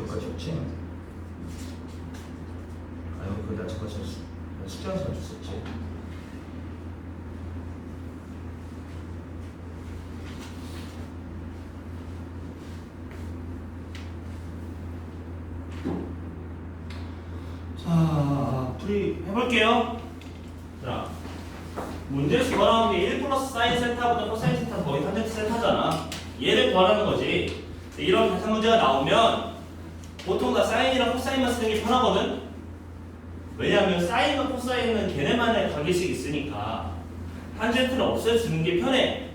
여기까지 없지? 아 여기 거의 다 저까지 했어. 나 숙제한 시간 줬었지. 자, 풀이 해볼게요. 자, 문제에서 구하라는 게 1 플러스 사인 세타보다 코사인 세타 거의 탄젠트 세타잖아. 얘를 구하라는 거지. 이런 계산 문제가 나오면 보통 다 사인이랑 코사인만 쓰는 게 편하거든. 왜냐하면 사인과 코사인은 걔네만의 관계식 있으니까 탄젠트를 없애주는 게 편해.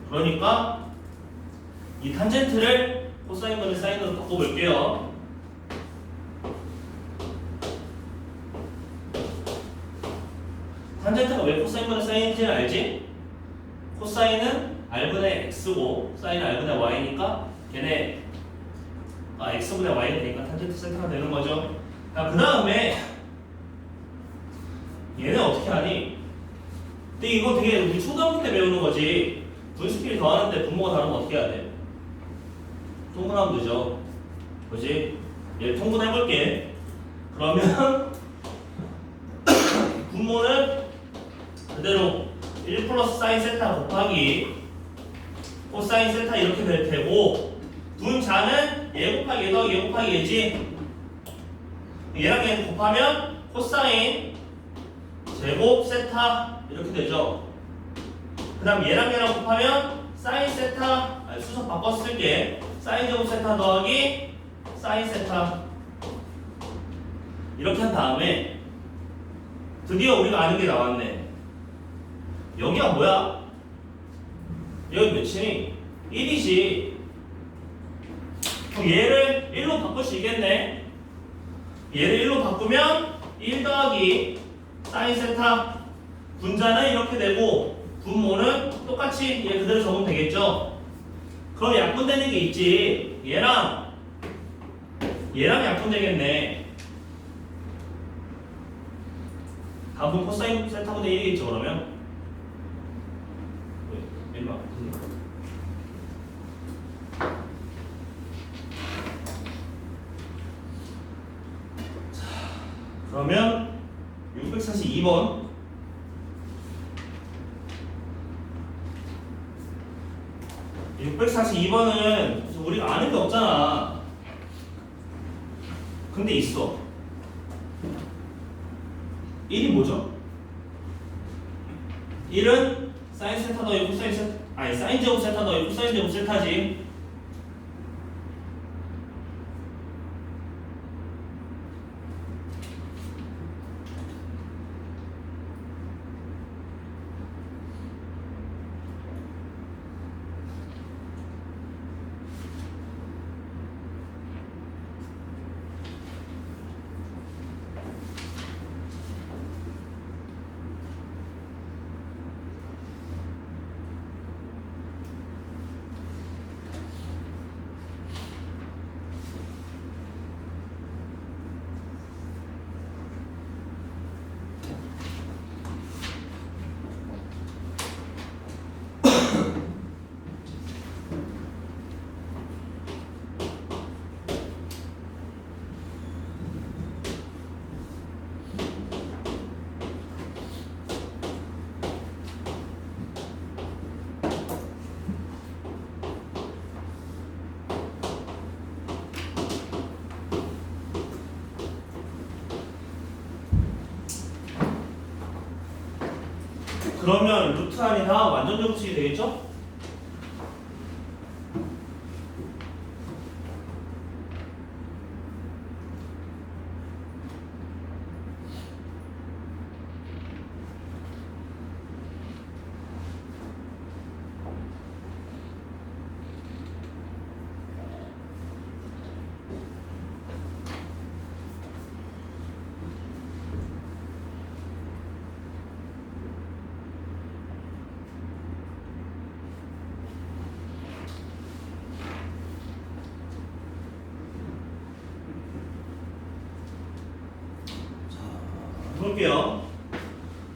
그러니까 이 탄젠트를 코사인분의 사인으로 바꿔볼게요. 탄젠트가 왜 코사인분의 사인인지는 알지? 코사인은 r분의 x고 사인은 r분의 y니까 걔네 x분의 y가 되니까 탄젠트 세타가 되는 거죠. 자, 그 다음에 얘는 어떻게 하니? 근데 이거 되게 우리 초등학교 때 배우는 거지. 분수끼리 더하는데 분모가 다르면 어떻게 해야 돼? 통분하면 되죠. 그지? 얘 통분해볼게. 그러면 분모는 그대로 1 플러스 사인 세타 곱하기 코사인 세타 이렇게 될 테고, 분자는 얘 곱하기 얘 더하기 얘 곱하기 얘지. 얘랑 얘 곱하면 코사인 제곱 세타 이렇게 되죠. 그 다음 얘랑 얘랑 곱하면 사인 세타, 수석 바꿔 쓸게. 사인 제곱 세타 더하기 사인 세타 이렇게 한 다음에 드디어 우리가 아는 게 나왔네. 여기가 뭐야? 여기 몇이니? 1이지. 그럼 얘를 1로 바꿀 수 있겠네. 얘를 1로 바꾸면 1 더하기 사인 세타, 분자는 이렇게 되고 분모는 똑같이 얘 그대로 적으면 되겠죠. 그럼 약분되는 게 있지. 얘랑 약분되겠네. 답은 코사인 세타분의 1이겠죠. 그러면 일로 와. 그러면 642번 우리가 아는 게 없잖아. 근데 있어. 1이 뭐죠? 1은 사인 세타 더하기 코사인 세타, 아니 사인 제곱 세타 더하기 코사인 제곱 세타지. 그러면 루트 아니라 완전 제곱식이 되겠죠? 볼게요.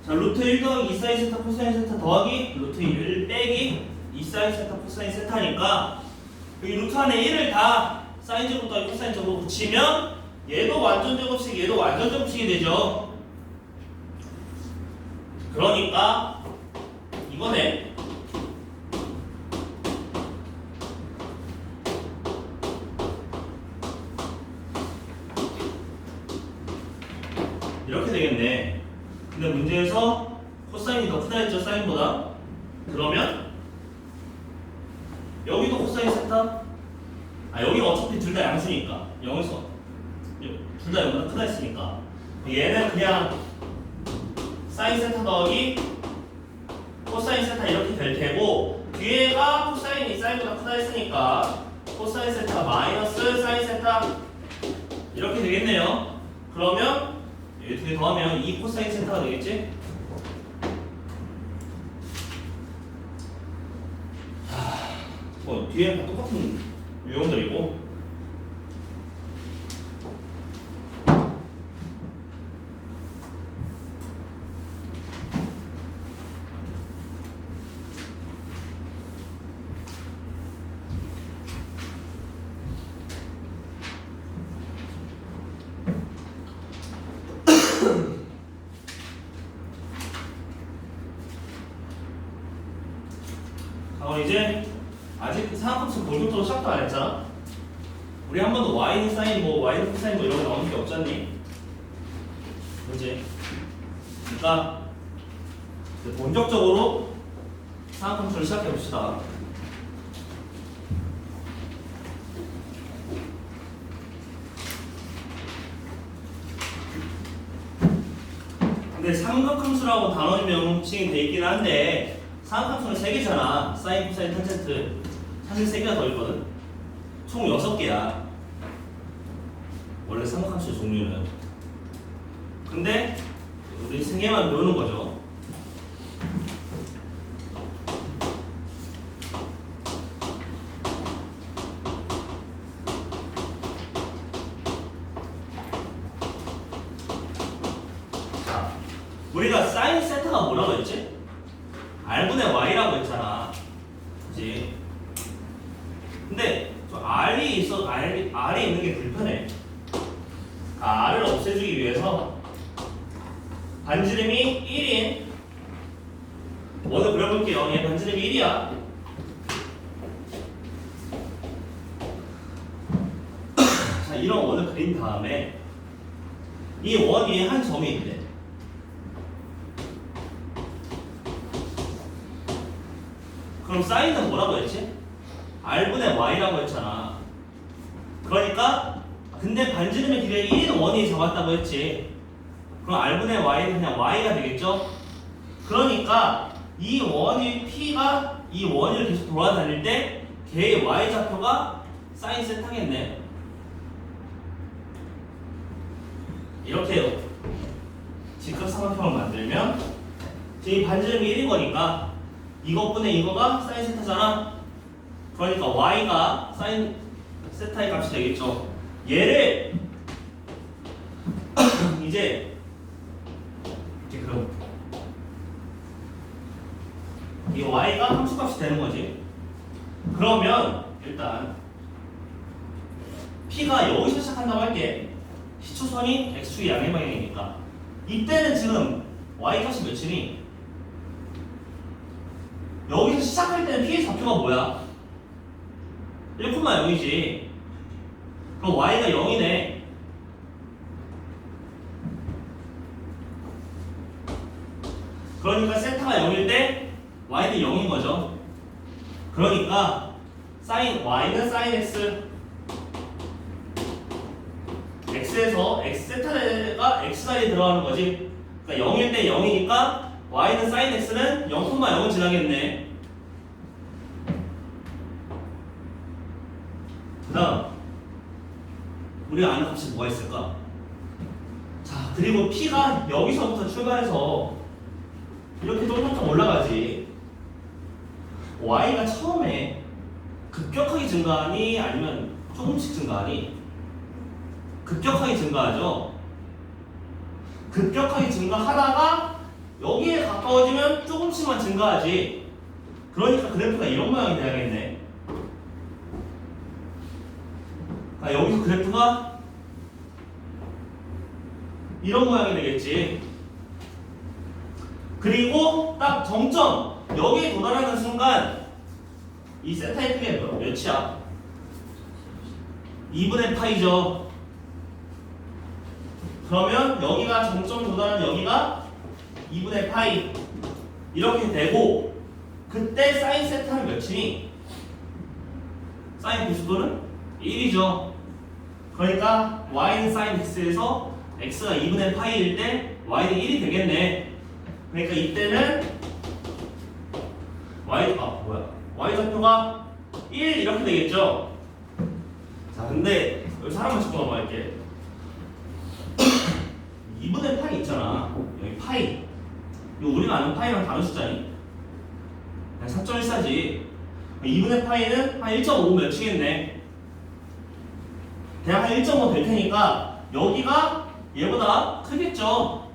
자, 루트 1 더하기 2 사인 세타 코사인 세타 더하기 루트 1 빼기 이 사인 세타 코사인 세타니까 여기 루트 안에 1을 다 사인 제곱 더하기 코사인 제곱 붙이면 얘도 완전 제곱식 얘도 완전 제곱식이 되죠. 그러니까 이거네. 이렇게 되겠네. 근데 문제에서 코사인이 더 크다 했죠, 사인보다. 그러면 여기도 코사인 세타? 여기가 어차피 둘 다 양수니까 0에서 둘 다 0보다 크다 했으니까 얘는 그냥 사인 세타 더하기 코사인 세타 이렇게 될 테고, 뒤에가 코사인이 사인보다 크다 했으니까 코사인 세타 마이너스 사인 세타 이렇게 되겠네요. 그러면 이 두 개 더하면 2 코사인 세타가 되겠지? 뭐 뒤에 다 똑같은 유형들이고. 이제 아직 상학함수 본격적으로 시작도 안 했잖아. 우리 한 번도 y는 사인 뭐 y는 코사인 뭐 이런 거 나오는 게 없잖니? 그렇지? 그러니까 본격적으로 상학함수를 시작해 봅시다. 근데 삼각함수라고 단원이 명칭이 돼 있긴 한데 삼각함수는 3개잖아. 사인, 코사인, 탄젠트. 사실 3개가 더 있거든. 총 6개야. 원래 삼각함수의 종류는. 근데 우리 3개만 배우는 거죠. 자, 우리가 사인 세타가 뭐라고 했지? R분의 Y라고 했잖아. 그치? 근데 저 R이 있어, R이 있는 게 불편해. R을 없애주기 위해서 반지름이 1인 원을 그려볼게요. 얘 반지름이 1이야. 자, 이런 원을 그린 다음에 이 원 위에 한 점이 있대. 그럼 사인은 뭐라고 했지? R분의 Y라고 했잖아. 그러니까 근데 반지름의 길이가 1인 원이 잡았다고 했지. 그럼 R분의 Y는 그냥 Y가 되겠죠? 그러니까 이 원이 P가 이 원을 계속 돌아다닐 때 걔의 Y 좌표가 사인 세타겠네. 이렇게 직각삼각형을 만들면 이 반지름이 1인 거니까 이것분의 이거가 사인 세타잖아. 그러니까 y가 사인 세타의 값이 되겠죠. 얘를 이제 그럼 이 y가 함수값이 되는 거지. 그러면 일단 p가 여기서 시작한다고 할게. 시초선이 x축의 양의 방향이니까 이때는 지금 y 값이 몇이니? 여기서 시작할 때는 p의 좌표가 뭐야? 1,0이지. 그럼 y가 0이네. 그러니까 세타가 0일 때 y는 0인 거죠. 그러니까 사인 y는 사인 x, x에서 x 세타가 x단이 들어가는 거지. 그러니까 0일 때 0이니까 y는 사인 x는 0,0을 지나겠네. 그 다음 우리가 아는 값이 뭐가 있을까? 자, 그리고 p가 여기서부터 출발해서 이렇게 쫄쫄쫄 올라가지. y가 처음에 급격하게 증가하니 아니면 조금씩 증가하니? 급격하게 증가하죠. 급격하게 증가하다가 여기에 가까워지면 조금씩만 증가하지. 그러니까 그래프가 이런 모양이 돼야겠네. 아, 여기서 그래프가 이런 모양이 되겠지. 그리고 딱 정점 여기에 도달하는 순간 이 세타의 크기가 몇이야? 2분의 파이죠. 그러면 여기가 정점 도달하는 여기가 2분의 파이 이렇게 되고, 그때 사인 세타는 몇이니? 사인 90도는 1이죠. 그러니까 y는 사인 x에서 x가 2분의 파이일 때 y는 1이 되겠네. 그러니까 이때는 y 좌표가 1 이렇게 되겠죠. 자, 근데 여기 사람만 짚고 넘어갈게. 2분의 파이 있잖아. 여기 파이. 이거 우리가 아는 파이랑 다른 숫자니? 그냥 4.14지. 2분의 파이는 한 1.5 몇이겠네. 대략 한 1.5 될 테니까 여기가 얘보다 크겠죠.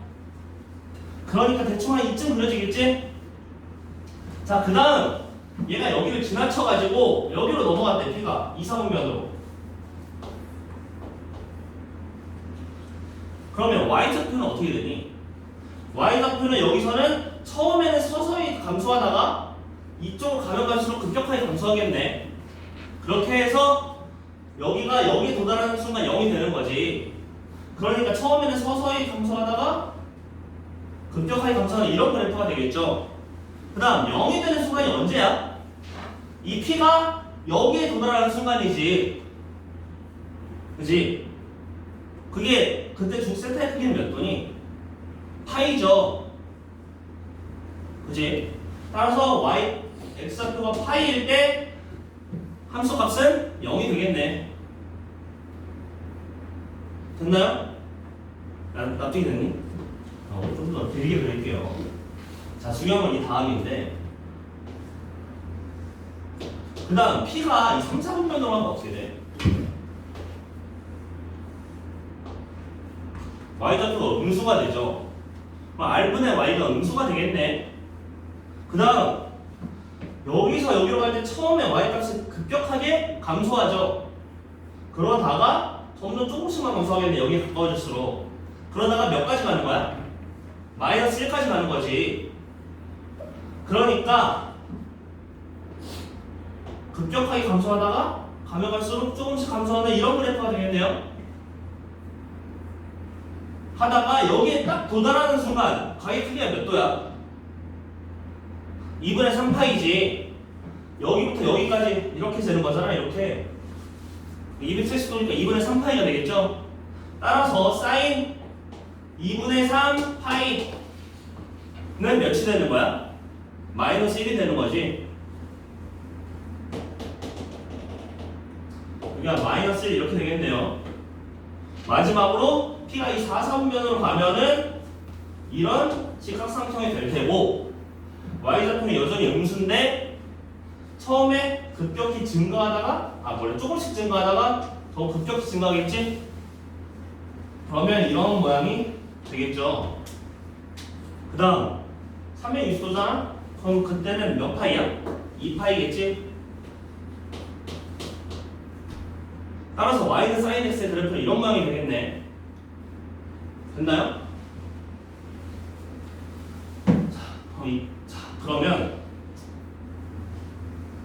그러니까 대충 한 이쯤 그려지겠지? 자, 그 다음 얘가 여기를 지나쳐가지고 여기로 넘어갔대. P가 2, 3분면으로. 그러면 y좌표는 어떻게 되니? y좌표는 여기서는 처음에는 서서히 감소하다가 이쪽으로 가면 갈수록 급격하게 감소하겠네. 그렇게 해서 여기가 여기에 도달하는 순간 0이 되는 거지. 그러니까 처음에는 서서히 감소하다가 급격하게 감소하는 이런 그래프가 되겠죠. 그 다음 0이 되는 순간이 언제야? 이 P가 여기에 도달하는 순간이지. 그지? 그게 그때 중 세타의 크기는 몇 도니? 파이죠. 그지? 따라서 y x좌표가 파이일 때 함수값은 0이 되겠네. 됐나요? 납득이 됐니? 좀 더 길게 그릴게요. 자, 중요한 건 이 다음인데, 그 다음 P가 이 3, 4분면으로 하면 어떻게 돼? y좌표가 음수가 되죠. 그럼 r분의 y가 음수가 되겠네. 그 다음 여기서 여기로 갈 때 처음에 y값이 급격하게 감소하죠. 그러다가 점점 조금씩만 감소하겠네. 여기에 가까워질수록. 그러다가 몇 가지 가는 거야? 마이너스 1까지 가는 거지. 그러니까 급격하게 감소하다가 가면 갈수록 조금씩 감소하는 이런 그래프가 되겠네요. 하다가 여기에 딱 도달하는 순간 가의 크기가 몇 도야? 2분의 3파이지. 여기부터 여기까지 이렇게 되는 거잖아. 이렇게 270도니까 2분의 3파이가 되겠죠. 따라서 사인 2분의 3파이는 몇이 되는 거야? 마이너스 1이 되는 거지. 여기가 마이너스 1 이렇게 되겠네요. 마지막으로 P가 이 4, 4분면으로 가면은 이런 직각삼각형이 될 테고, y좌표는 여전히 음수인데 처음에 급격히 증가하다가 원래 조금씩 증가하다가 더 급격히 증가하겠지? 그러면 이런 모양이 되겠죠. 그 다음 360도잖아? 그럼 그때는 몇 파이야? 2파이겠지? 따라서 y는 sin x의 그래프는 이런 모양이 되겠네. 됐나요? 그러면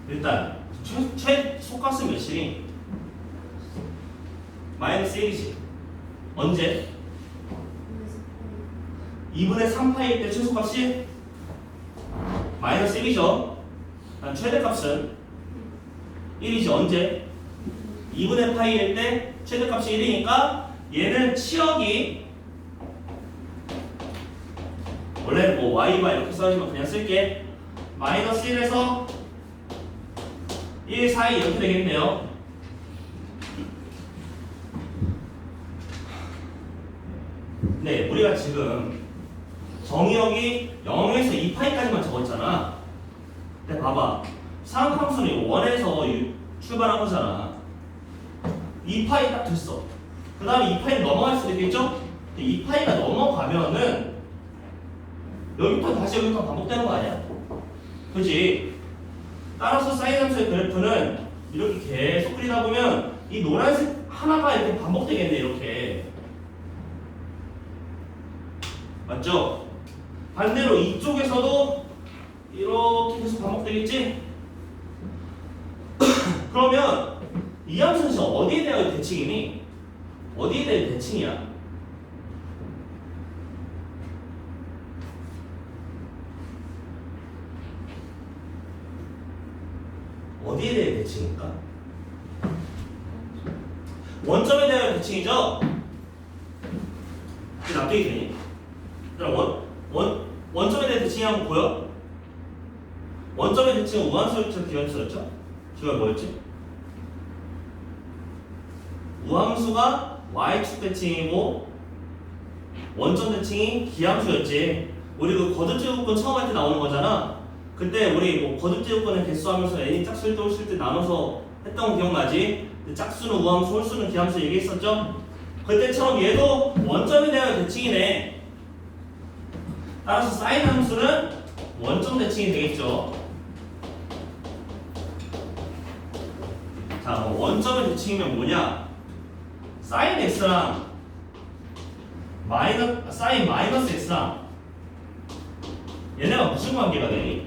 일단 최소값은 몇이니? 마이너스 1이지. 언제? 2분의 3파이일 때 최소값이 마이너스 1이죠. 최대값은 1이지. 언제? 2분의 파이일 때 최대값이 1이니까 얘는 치역이 원래 뭐 y가 이렇게 써지면 그냥 쓸게. 마이너스 1에서 1 사이 이렇게 되겠네요. 네, 우리가 지금 정의역이 0에서 2파이까지만 적었잖아. 근데 봐봐, 사각함수는 1에서 출발한 거잖아. 2파이 딱 됐어. 그 다음에 2파이 넘어갈 수도 있겠죠? 2파이가 넘어가면은 여기부터 다시 여기부터 반복되는 거 아니야? 그치? 따라서 사인 함수의 그래프는 이렇게 계속 그리다 보면 이 노란색 하나가 이렇게 반복되겠네. 이렇게 맞죠? 반대로 이쪽에서도 이렇게 계속 반복되겠지? 그러면 이 함수는 지금 어디에 대한 대칭이니? 어디에 대한 대칭이야? 어디에 대한 대칭일까? 원점에 대한 대칭이죠? 이게 납득이 되니? 원점에 대한 대칭이 한번 보여? 원점의 대칭은 우함수였죠? 기함수였죠? 지금 뭐였지? 우함수가 y축 대칭이고 원점 대칭이 기함수였지. 우리 그 거듭제곱근 처음 할 때 나오는 거잖아. 그때 우리 뭐 거듭제곱근을 개수하면서 n이 짝수일 때 홀수일 때 나눠서 했던 거 기억나지? 짝수는 우함수, 홀수는 기함수 얘기했었죠? 그때처럼 얘도 원점에 대한 대칭이네. 따라서 사인 함수는 원점 대칭이 되겠죠. 자, 원점의 대칭이면 뭐냐? 사인 x랑 사인 마이너스 x랑 얘네가 무슨 관계가 되니?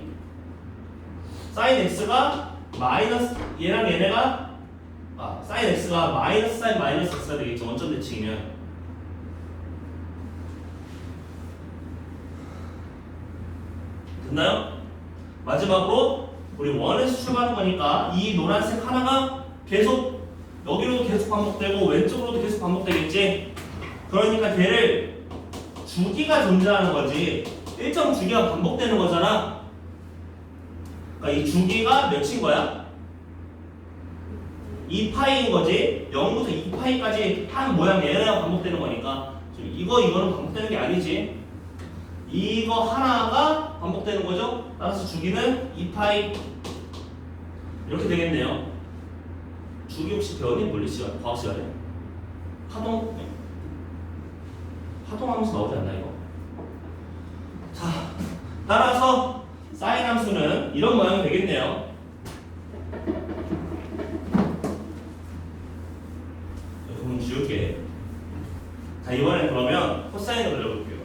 사인 x가 마이너스 얘랑 얘네가 사인 x가 마이너스 사인 마이너스 x가 되겠죠. 원점 대칭이면. 됐나요? 마지막으로 우리 원에서 출발한 거니까 이 노란색 하나가 계속 여기로도 계속 반복되고 왼쪽으로도 계속 반복되겠지. 그러니까 걔를 주기가 존재하는 거지. 일정 주기가 반복되는 거잖아. 그러니까 이 주기가 몇인 거야? 2파이인 거지. 0부터 2파이까지 한 모양 얘네가 반복되는 거니까 이거는 반복되는 게 아니지. 이거 하나가 반복되는 거죠. 따라서 주기는 2파이 이렇게 되겠네요. 주기 혹시 배웠니? 물리 시간, 과학 시간에? 파동함수 나오지 않나 이거? 자, 따라서 사인 함수는 이런 모양이 되겠네요. 그럼 지울게. 자, 이번엔 그러면 코사인을 그려볼게요.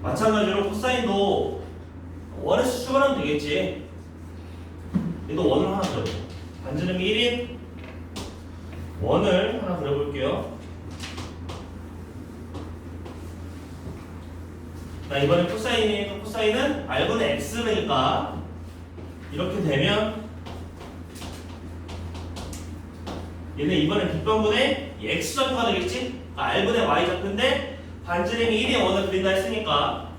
마찬가지로 코사인도 원에서 출발하면 되겠지. 얘도 원을 하나 그려줘. 반지름이 1인 원을 하나 그려볼게요. 자, 이번에 코사인이니까 코사인은 r분의 x니까 이렇게 되면 얘는 이번에 빗변분의 x좌표가 되겠지? 그러니까 r분의 y좌표인데 반지름이 1인 원을 그린다 했으니까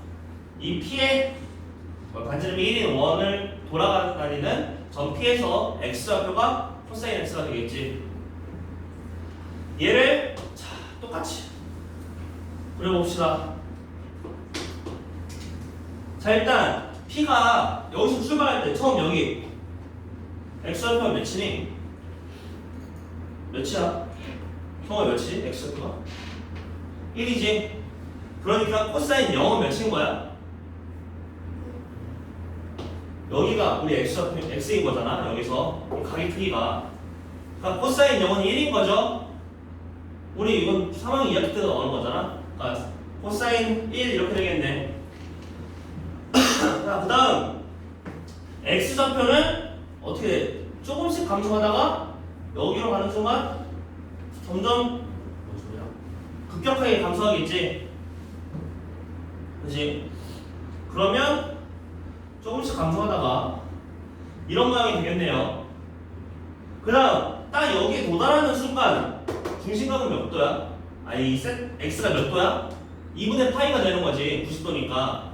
이 P의 반지름이 1인 원을 돌아다니는 전 P에서 x좌표가 코사인 x가 되겠지. 얘를 자 똑같이 그려봅시다. 자, 일단 P가 여기서 출발할 때 처음 여기 x좌표가 몇이니? 몇이야? 성화 몇이지? x좌표가? 1이지. 그러니까 코사인 0은 몇인 거야? 여기가 우리 x인 거잖아. 여기서 각의 크기가. 그러니까 코사인 0은 1인 거죠. 우리 이건 3학년 2학기 때도 나오는 거잖아. 그러니까 코사인 1 이렇게 되겠네. 자, 그 다음 x좌표는 어떻게 돼? 조금씩 감소하다가 여기로 가는 순간 점점 급격하게 감소하겠지. 그치? 그러면 조금씩 감소하다가 이런 모양이 되겠네요. 그 다음 딱 여기에 도달하는 순간 중심각은 몇 도야? 아니 x가 몇 도야? 2분의 파이가 되는 거지. 90도니까.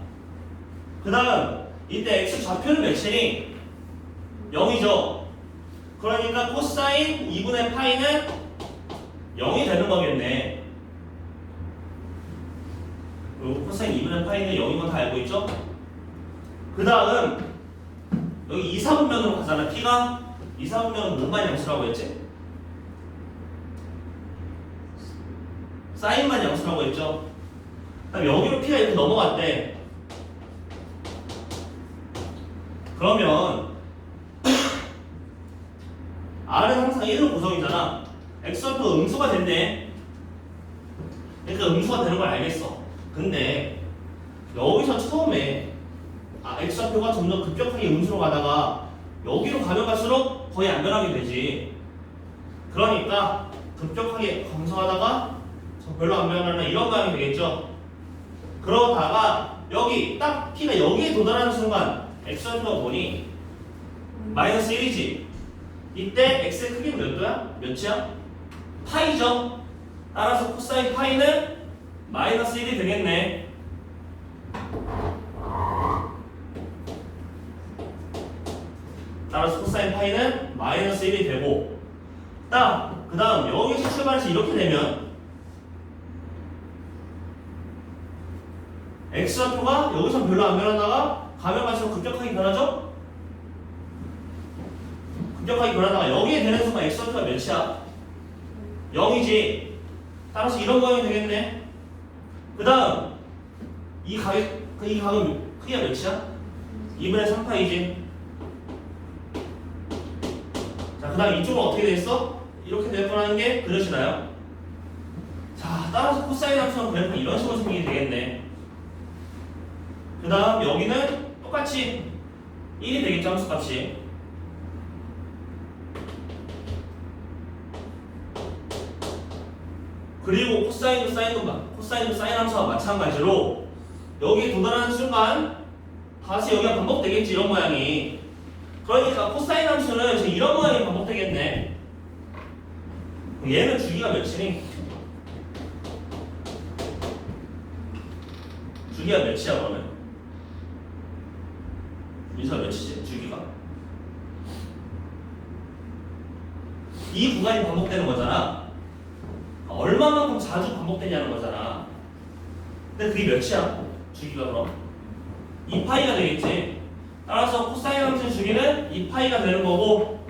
그 다음 이때 x 좌표는 몇이니? 0이죠. 그러니까 코사인 2분의 파이는 0이 되는 거겠네. 그리고 코사인 2분의 파이는 0인 건 다 알고 있죠? 그 다음 여기 2, 4분면으로 가잖아. P가 2, 4분면은 뭐만 양수라고 했지? 사인만 양수라고 했죠. 그럼 여기로 P가 이렇게 넘어갔대. 그러면 R은 항상 1로 구성이잖아. X좌표가 음수가 된대. 그러니까 음수가 되는 걸 알겠어. 근데 여기서 처음에 X좌표가 점점 급격하게 음수로 가다가 여기로 가면 갈수록 거의 안 변하게 되지. 그러니까 급격하게 감소하다가 별로 안 변하는 이런 모양이 되겠죠. 그러다가 여기 딱 P가 여기에 도달하는 순간 X좌표가 뭐니? 마이너스 1이지. 이때 X의 크기는 몇 도야? 몇이야? 파이죠. 따라서 코사인 파이는 마이너스 1이 되겠네. 따라서 코사인 파이는 마이너스 1이 되고, 그 다음 여기서 출발해서 이렇게 되면 X좌표가 여기서 별로 안 변하다가 가면 갈수록 급격하게 변하죠? 급격하게 변하다가 여기에 되는 순간 X좌표가 몇이야? 0이지. 따라서 이런 모양이 되겠네. 그 다음 이 각은 크기가 몇이야? 2분의 3파이지. 자, 그 다음 이쪽은 어떻게 되겠어? 이렇게 될 거라는 게 그려지나요? 자, 따라서 코사인 함수는 그래프 이런 식으로 생기게 되겠네. 그 다음 여기는 똑같이 1이 되겠죠, 함수값이. 그리고 코사인도 사인 함수와 마찬가지로 여기에 도달하는 순간 다시 여기가 반복되겠지, 이런 모양이. 그러니까 코사인 함수는 지금 이런 모양이 반복되겠네. 얘는 주기가 몇이니? 주기가 몇이야 그러면? 민수가 몇이지? 주기가? 이 구간이 반복되는 거잖아. 얼마만큼 자주 반복되냐는 거잖아. 근데 그게 몇이야? 주기가 그럼? 2파이가 되겠지. 따라서 코사인 함수의 주기는 2파이가 되는 거고,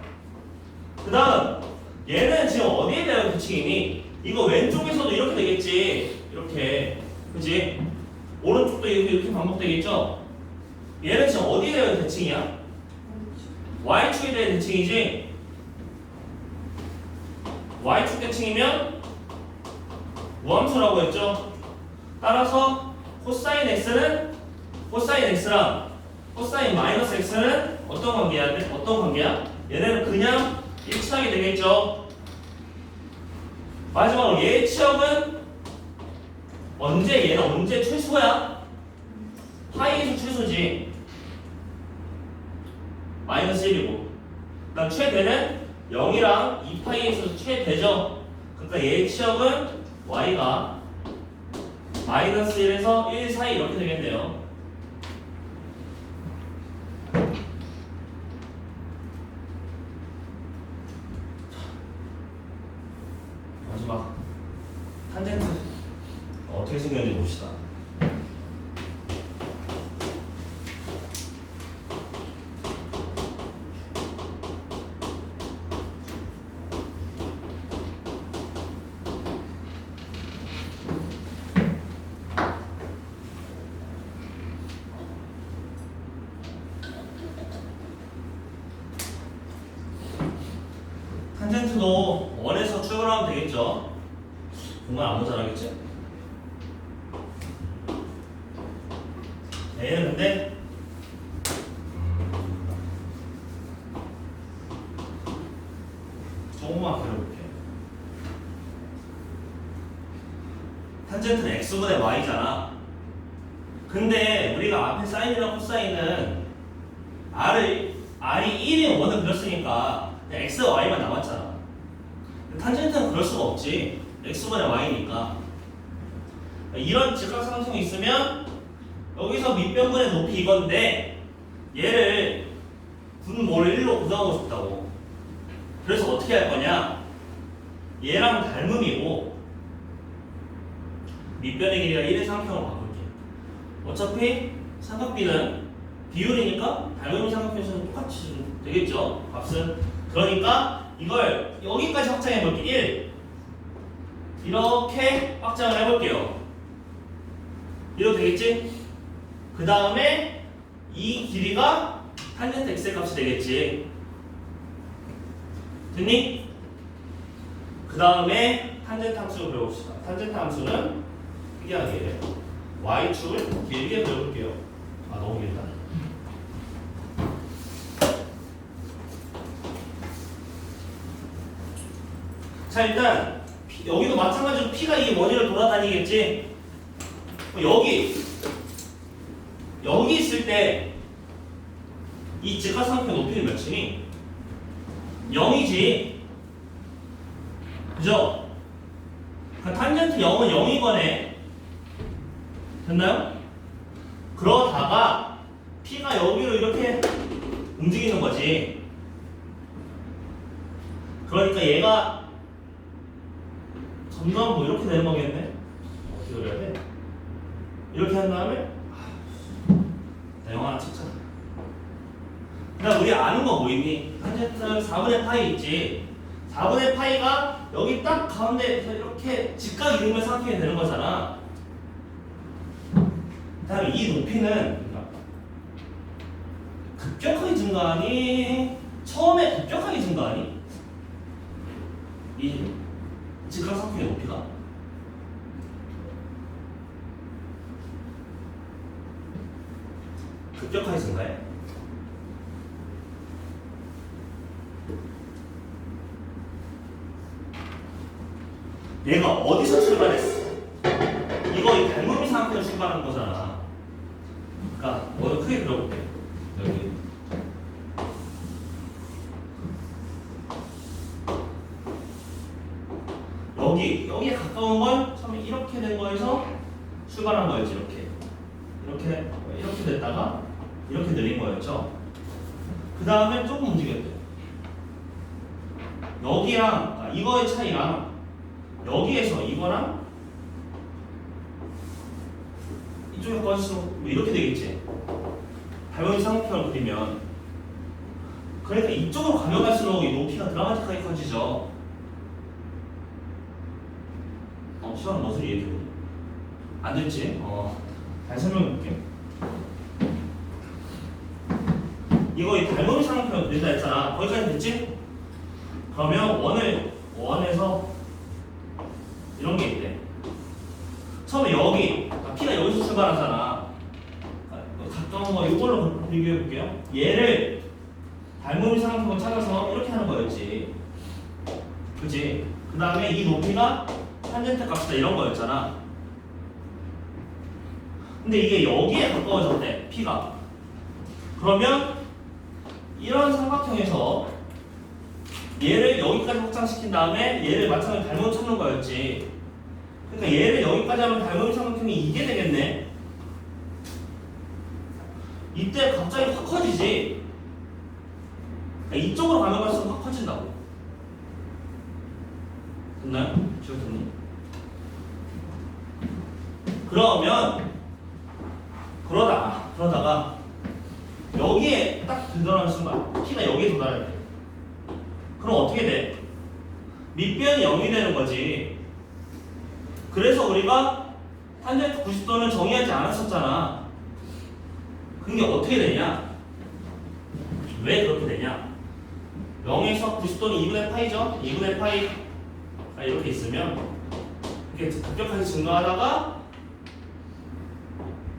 그 다음 얘는 지금 어디에 대한 대칭이니? 이거 왼쪽에서도 이렇게 되겠지. 이렇게. 그치? 오른쪽도 이렇게 반복되겠죠? 얘는 지금 어디에 대한 대칭이야? Y축에 대한 대칭이지? Y축 대칭이면 무함수라고 했죠? 따라서 코사인 X는 코사인 X랑 코사인 마이너스 X는 어떤 관계야? 어떤 관계야? 얘네는 그냥 일치하게 되겠죠? 마지막으로 얘의 치역은 얘는 언제 최소야? 파이에서 최소지. 마이너스 1이고. 그다음 최대는 0이랑 2파이에서 최대죠. 그러니까 얘의 치역은 y가 마이너스 1에서 1 사이 이렇게 되겠네요. 마지막 탄젠트 어떻게 생겼는지 봅시다. 탄젠트도 원에서 출발하면 되겠죠. 정말 아무 잘하겠지? 얘는 근데 조금만 그려볼게. 탄젠트는 x분의 y잖아. 근데 우리가 앞에 사인이랑 코사인은 r이 1인 원을 그렸으니까 x와 y만 남았잖아. 탄젠트는 그럴 수가 없지. x분의 y니까. 이런 직각상승이 있으면 여기서 밑변분의 높이 이건데 얘를 분모를 1로 구성하고 싶다고. 그래서 어떻게 할 거냐? 얘랑 닮음이고 밑변의 길이가 1의 삼평으로 바꿀게. 어차피 삼각비는 비율이니까 닮은 삼각형에서는 똑같이 되겠죠 값은. 그러니까 이걸 여기까지 확장해 볼게. 1 이렇게 확장을 해볼게요. 이렇게 되겠지? 그 다음에 이 길이가 탄젠트 x의 값이 되겠지. 됐니? 그 다음에 탄젠트 함수를 배워봅시다. 탄젠트 함수는 특이하게 y축을 길게 배워볼게요. 아 너무 길다. 자 일단 여기도 마찬가지로 p가 이 원위를 돌아다니겠지. 여기 있을 때 이 직각삼각형 높이는 몇이니? 0이지. 그죠? 탄젠트 0은 0이거네. 됐나요? 그러다가 p가 여기로 이렇게 움직이는 거지. 그러니까 얘가 점점 뭐 이렇게 되는 거겠네? 어떻게 그려야 돼? 이렇게 한 다음에 내용 하나 찍자. 그다음 우리 아는 거 뭐 있니? 탄젠트 4분의 파이 있지. 4분의 파이가 여기 딱 가운데에서 이렇게 직각 이동면 삼각형이 되는 거잖아. 그다음에 이 높이는 급격하게 증가하니? 처음에 급격하게 증가하니? 이 직각삼각형의 높이가? 급격하게 증가해? 얘가 어디서 출발했어? 이거 이 닮음이 삼각형을 출발한 거잖아. 그러니까 뭐 크게 들어볼게. 여기에 가까운 걸 처음에 이렇게 된 거에서 출발한 거였지. 이렇게 됐다가 이렇게 내린 거였죠. 그 다음에 조금 움직였대. 여기랑 이거의 차이랑 여기에서 이거랑 이쪽에 꺼질수록 이렇게 되겠지. 닮은 삼각형을 그리면 그러니까 이쪽으로 가면 갈수록 이 높이가 드라마틱하게 커지죠. 시간 무슨 이해해? 안 됐지? 다시 설명해 볼게. 이거 이 닮은 삼각형 된다 했잖아. 거기까지 됐지? 그러면 원에서 이런 게 있대. 처음에 P가 여기서 출발하잖아. 가까운 거 이걸로 비교해 볼게요. 얘를 닮은 삼각형을 찾아서 이렇게 하는 거였지. 그치? 그 다음에 이 높이가 탄젠트 값이다 이런 거였잖아. 근데 이게 여기에 가까워졌대. P가. 그러면 이런 삼각형에서 얘를 여기까지 확장시킨 다음에 얘를 마찬가지로 닮은 찾는 거였지. 그러니까 얘를 여기까지 하면 닮은 삼각형이 이게 되겠네. 이때 갑자기 확 커지지. 그러니까 이쪽으로 가면 갈수록 확 커진다고. 됐나요? 지웠더니? 그러다가 여기에 딱 들어가는 순간 P가 여기에 도달할 때 그럼 어떻게 돼? 밑변이 0이 되는 거지. 그래서 우리가 탄젠트 90도는 정의하지 않았었잖아. 그게 어떻게 되냐? 왜 그렇게 되냐? 0에서 90도는 2분의 파이죠? 2분의 파이가 이렇게 있으면 이렇게 급격하게 증가하다가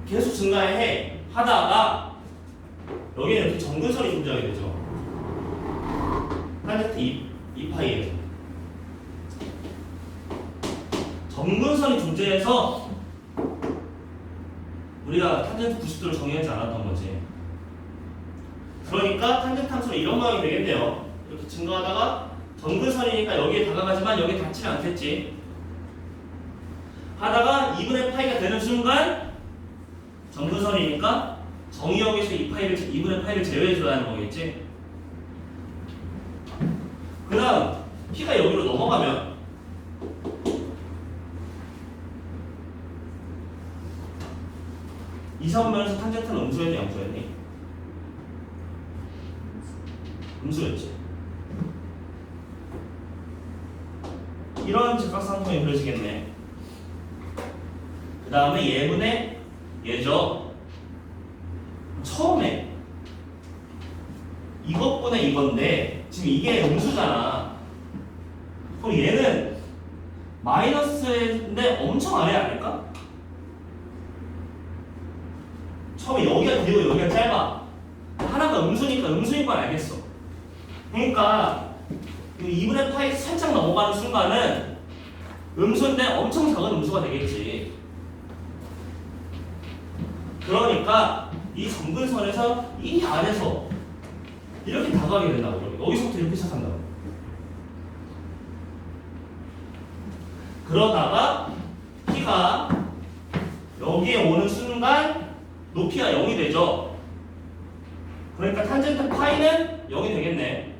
계속 증가해 하다가 여기는 이렇게 정근선이 존재하게 되죠. 탄젠트 2파이에 정근선이 존재해서 우리가 탄젠트 90도를 정의하지 않았던 거지. 그러니까 탄젠트 함수는 이런 모양이 되겠네요. 이렇게 증가하다가 정근선이니까 여기에 다가가지만 여기에 닿지는 않겠지. 하다가 2분의 파이가 되는 순간 정근선이니까 정의역에서 2분의 파이를 제외해줘야 하는 거겠지. 그 다음 P가 여기로 넘어가면 이선면에서 탄젠트는 음수였니 양수였니? 음수였지. 이런 직각삼각형이 그려지겠네. 그 다음에 얘분의 얘죠. 처음에 이것분의 이건데 지금 이게 음수잖아. 그럼 얘는 마이너스인데 엄청 아래 아닐까? 처음에 여기가 길고 여기가 짧아. 하나가 음수니까 음수인 건 알겠어. 그러니까 2분의 파이 살짝 넘어가는 순간은 음수인데 엄청 작은 음수가 되겠지. 그러니까 이 점근선에서 이 안에서 이렇게 다가가게 된다고. 여기서부터 이렇게 시작한다고. 그러다가 P가 여기에 오는 순간 높이가 0이 되죠. 그러니까 탄젠트 파이는 0이 되겠네.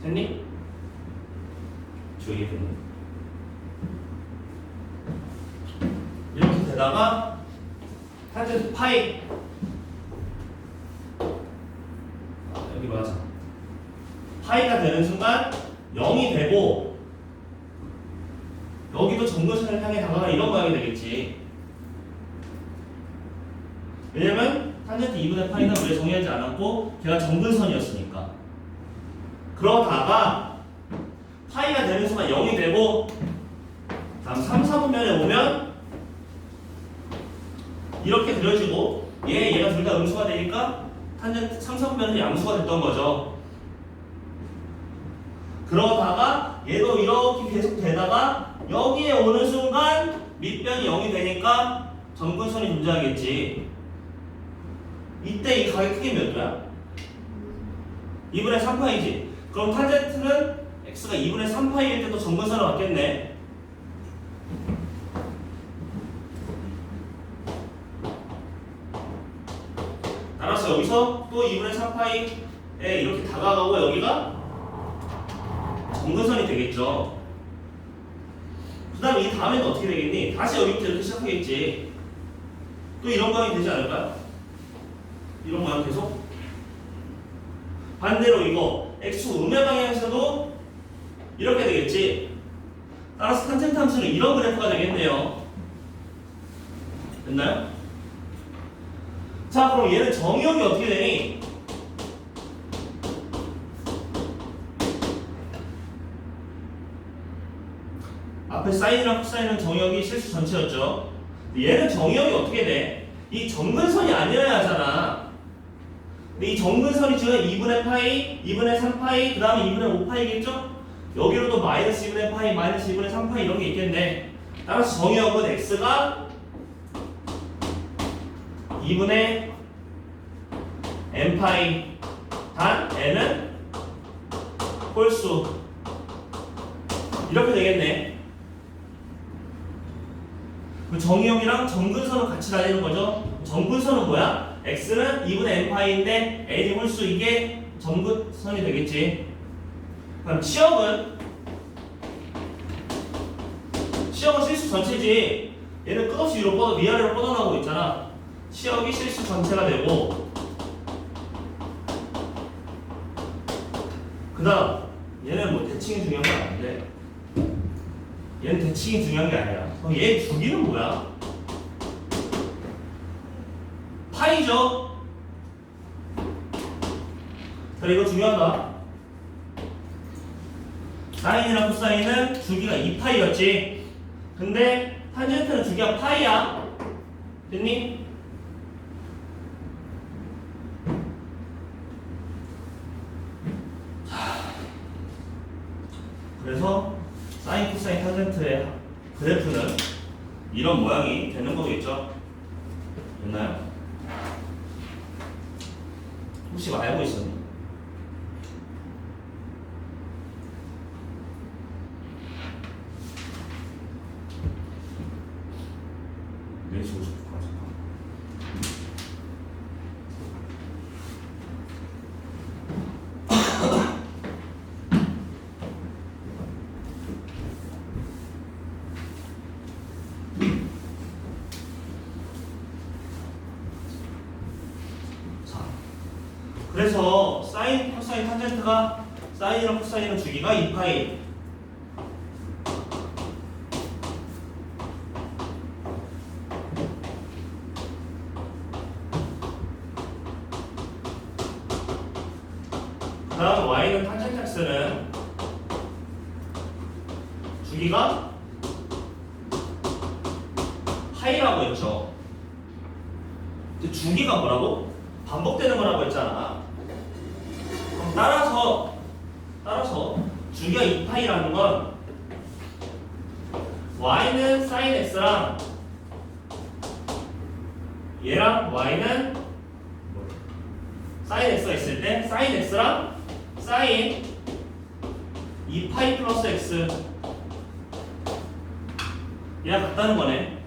됐니? 조용히 됐니? 이렇게 되다가 탄젠트 파이 여기 맞아. 파이가 되는 순간 0이 되고 여기도 점근선을 향해 다가가는 이런 모양이 되겠지. 왜냐면 탄젠트 2분의 파이는 왜 정의하지 않았고 걔가 점근선이었으니까. 그러다가 파이가 되는 순간 0이 되고 다음 3, 4분면에 오면 이렇게 그려지고 얘가 둘 다 음수가 되니까 탄젠트 3, 4분면은 양수가 됐던 거죠. 그러다가 얘도 이렇게 계속 되다가 여기에 오는 순간 밑변이 0이 되니까 점근선이 존재하겠지. 이때 이 각의 크기 몇 도야? 2분의 3파이지. 그럼 탄젠트는 x가 2분의 3파이일 때도 점근선을 갖겠네. 따라서 여기서 또 2분의 3파이에 이렇게 다가가고 여기가 점근선이 되겠죠. 그 다음에 이 다음에는 어떻게 되겠니? 다시 여기부터 이렇게 시작하겠지. 또 이런 모양이 되지 않을까요? 이런 모양 계속? 반대로 이거 x축 음의 방향에서도 이렇게 되겠지. 따라서 탄젠트 함수는 이런 그래프가 되겠네요. 됐나요? 자, 그럼 얘는 정의역이 어떻게 되니? 앞에 사인이랑 코사인은 정의역이 실수 전체였죠. 얘는 정의역이 어떻게 돼? 이 점근선이 아니어야 하잖아. 근데 이 점근선이 지금 2분의 파이, 2분의 3파이, 그 다음에 2분의 5파이겠죠? 여기로도 마이너스 2분의 파이, 마이너스 2분의 3파이 이런 게 있겠네. 따라서 정의역은 x가 2분의 n파이 단 n은 홀수 이렇게 되겠네. 정의역이랑 점근선은 같이 다니는 거죠. 점근선은 뭐야? x는 2분의 n파이인데 n이 홀수 이게 점근선이 되겠지. 그럼 치역은 실수 전체지. 얘는 끝없이 위아래로 뻗어나오고 있잖아. 치역이 실수 전체가 되고 그 다음 얘는 뭐 대칭이 중요한 건 아닌데 얘는 대칭이 중요한 게 아니야. 그럼 얘 주기는 뭐야? 파이죠. 그래 이거 중요하다. 사인이랑 코사인은 주기가 2파이였지. 근데 탄젠트는 주기가 파이야. 됐니? 그래서 사인, 코사인, 탄젠트의 그래프는 이런 모양이 되는 거겠죠? 됐나요? 혹시 알고 있었니? 왜 주고 싶어? 그래서 사인, 코사인, 탄젠트가 사인이랑 코사인의 주기가 2파이. 그 다음 y는 탄젠트 x는 주기가 파이라고 했죠. 근데 주기가 뭐라고? 반복되는 거라고 했잖아. 그럼 따라서 주기가 2파이라는 건 y는 sin x랑 얘랑 y는 sin x가 있을 때 sin x랑 sin 2파이 플러스 x 얘랑 같다는 거네.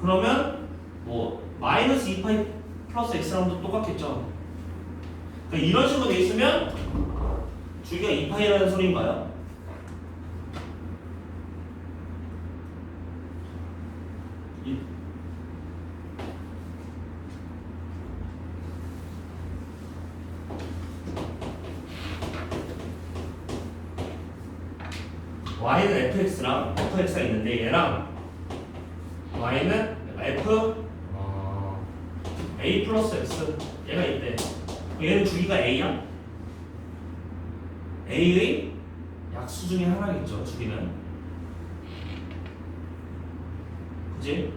그러면 뭐 마이너스 2파이 플러스 x랑도 똑같겠죠. 그러니까 이런 식으로 돼 있으면 주기가 2파이라는 소리인가요? y는 fx랑 fx가 있는데 얘랑 y는 f a 플러스 x 얘가 있대. 얘는 주기가 a야? a의 약수 중에 하나겠죠. 주기는 그치?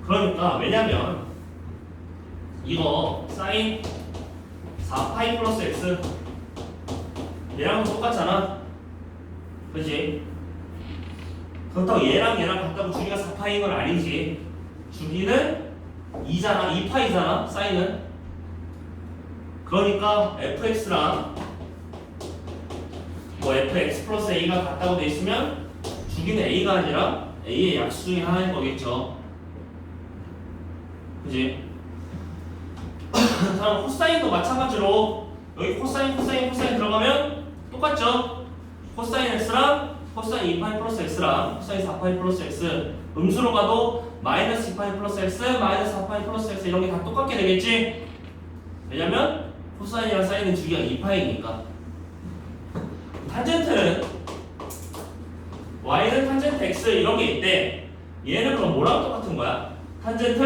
그러니까 왜냐면 이거 sin 4파이 플러스 x 얘랑 똑같잖아. 그치? 그렇다고 얘랑 같다고 주기가 4파이인 건 아니지. 주기는 2잖아. 2파이잖아. 사인은. 그러니까 fx랑 뭐 fx 플러스 a가 같다고 돼 있으면 주기는 a가 아니라 a의 약수 중에 하나인 거겠죠. 그치? 다음 코사인도 마찬가지로 여기 코사인 들어가면 똑같죠? 코사인 x랑 코사인 2파이 플러스 x랑 코사인 4파이 플러스 x 음수로 가도 마이너스 2파이 플러스 x 마이너스 4파이 플러스 x 이런 게 다 똑같게 되겠지? 왜냐면 코사인이랑 사인은 주기가 2파이니까. 탄젠트는 y는 탄젠트 x 이런 게 있대. 얘는 그럼 뭐랑 똑같은 거야? 탄젠트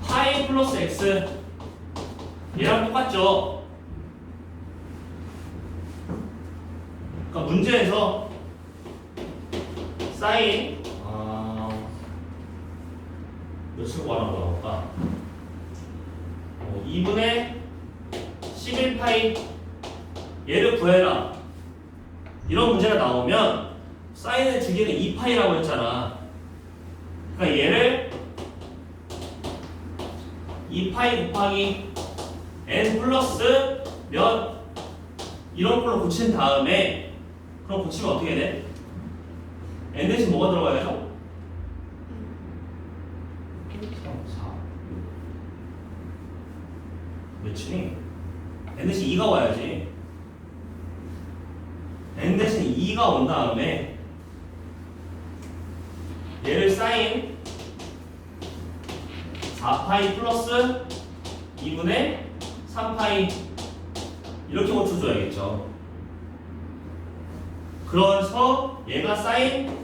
파이 플러스 x 얘랑 똑같죠? 그러니까 문제에서 사인 몇으로 구하라고 나올까? 2분의 11파이 얘를 구해라 이런 문제가 나오면 사인의 주기는 2파이라고 했잖아. 그러니까 얘를 2파이 곱하기 n 플러스 몇 이런 걸로 고친 다음에 그럼 고치면 어떻게 돼? n 대신 뭐가 들어가야죠? 4 몇이니? n 대신 2가 와야지. n 대신 2가 온 다음에 얘를 사인 4파이 플러스 2분의 3파이 이렇게 고쳐줘야겠죠. 그래서 얘가 사인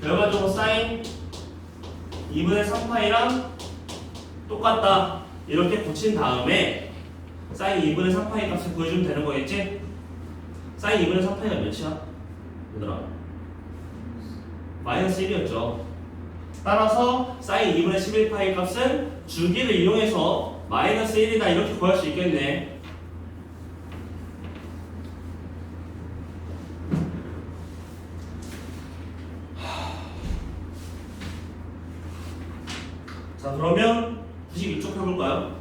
결과적으로 사인 2분의 3파이랑 똑같다 이렇게 고친 다음에 사인 2분의 3파이 값을 구해주면 되는 거겠지? 사인 2분의 3파이가 몇이야? 얘들아 마이너스 1이었죠. 따라서 사인 2분의 11파이 값은 주기를 이용해서 마이너스 1이다 이렇게 구할 수 있겠네. 자 그러면 92쪽 해볼까요?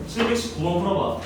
719번 풀어봐.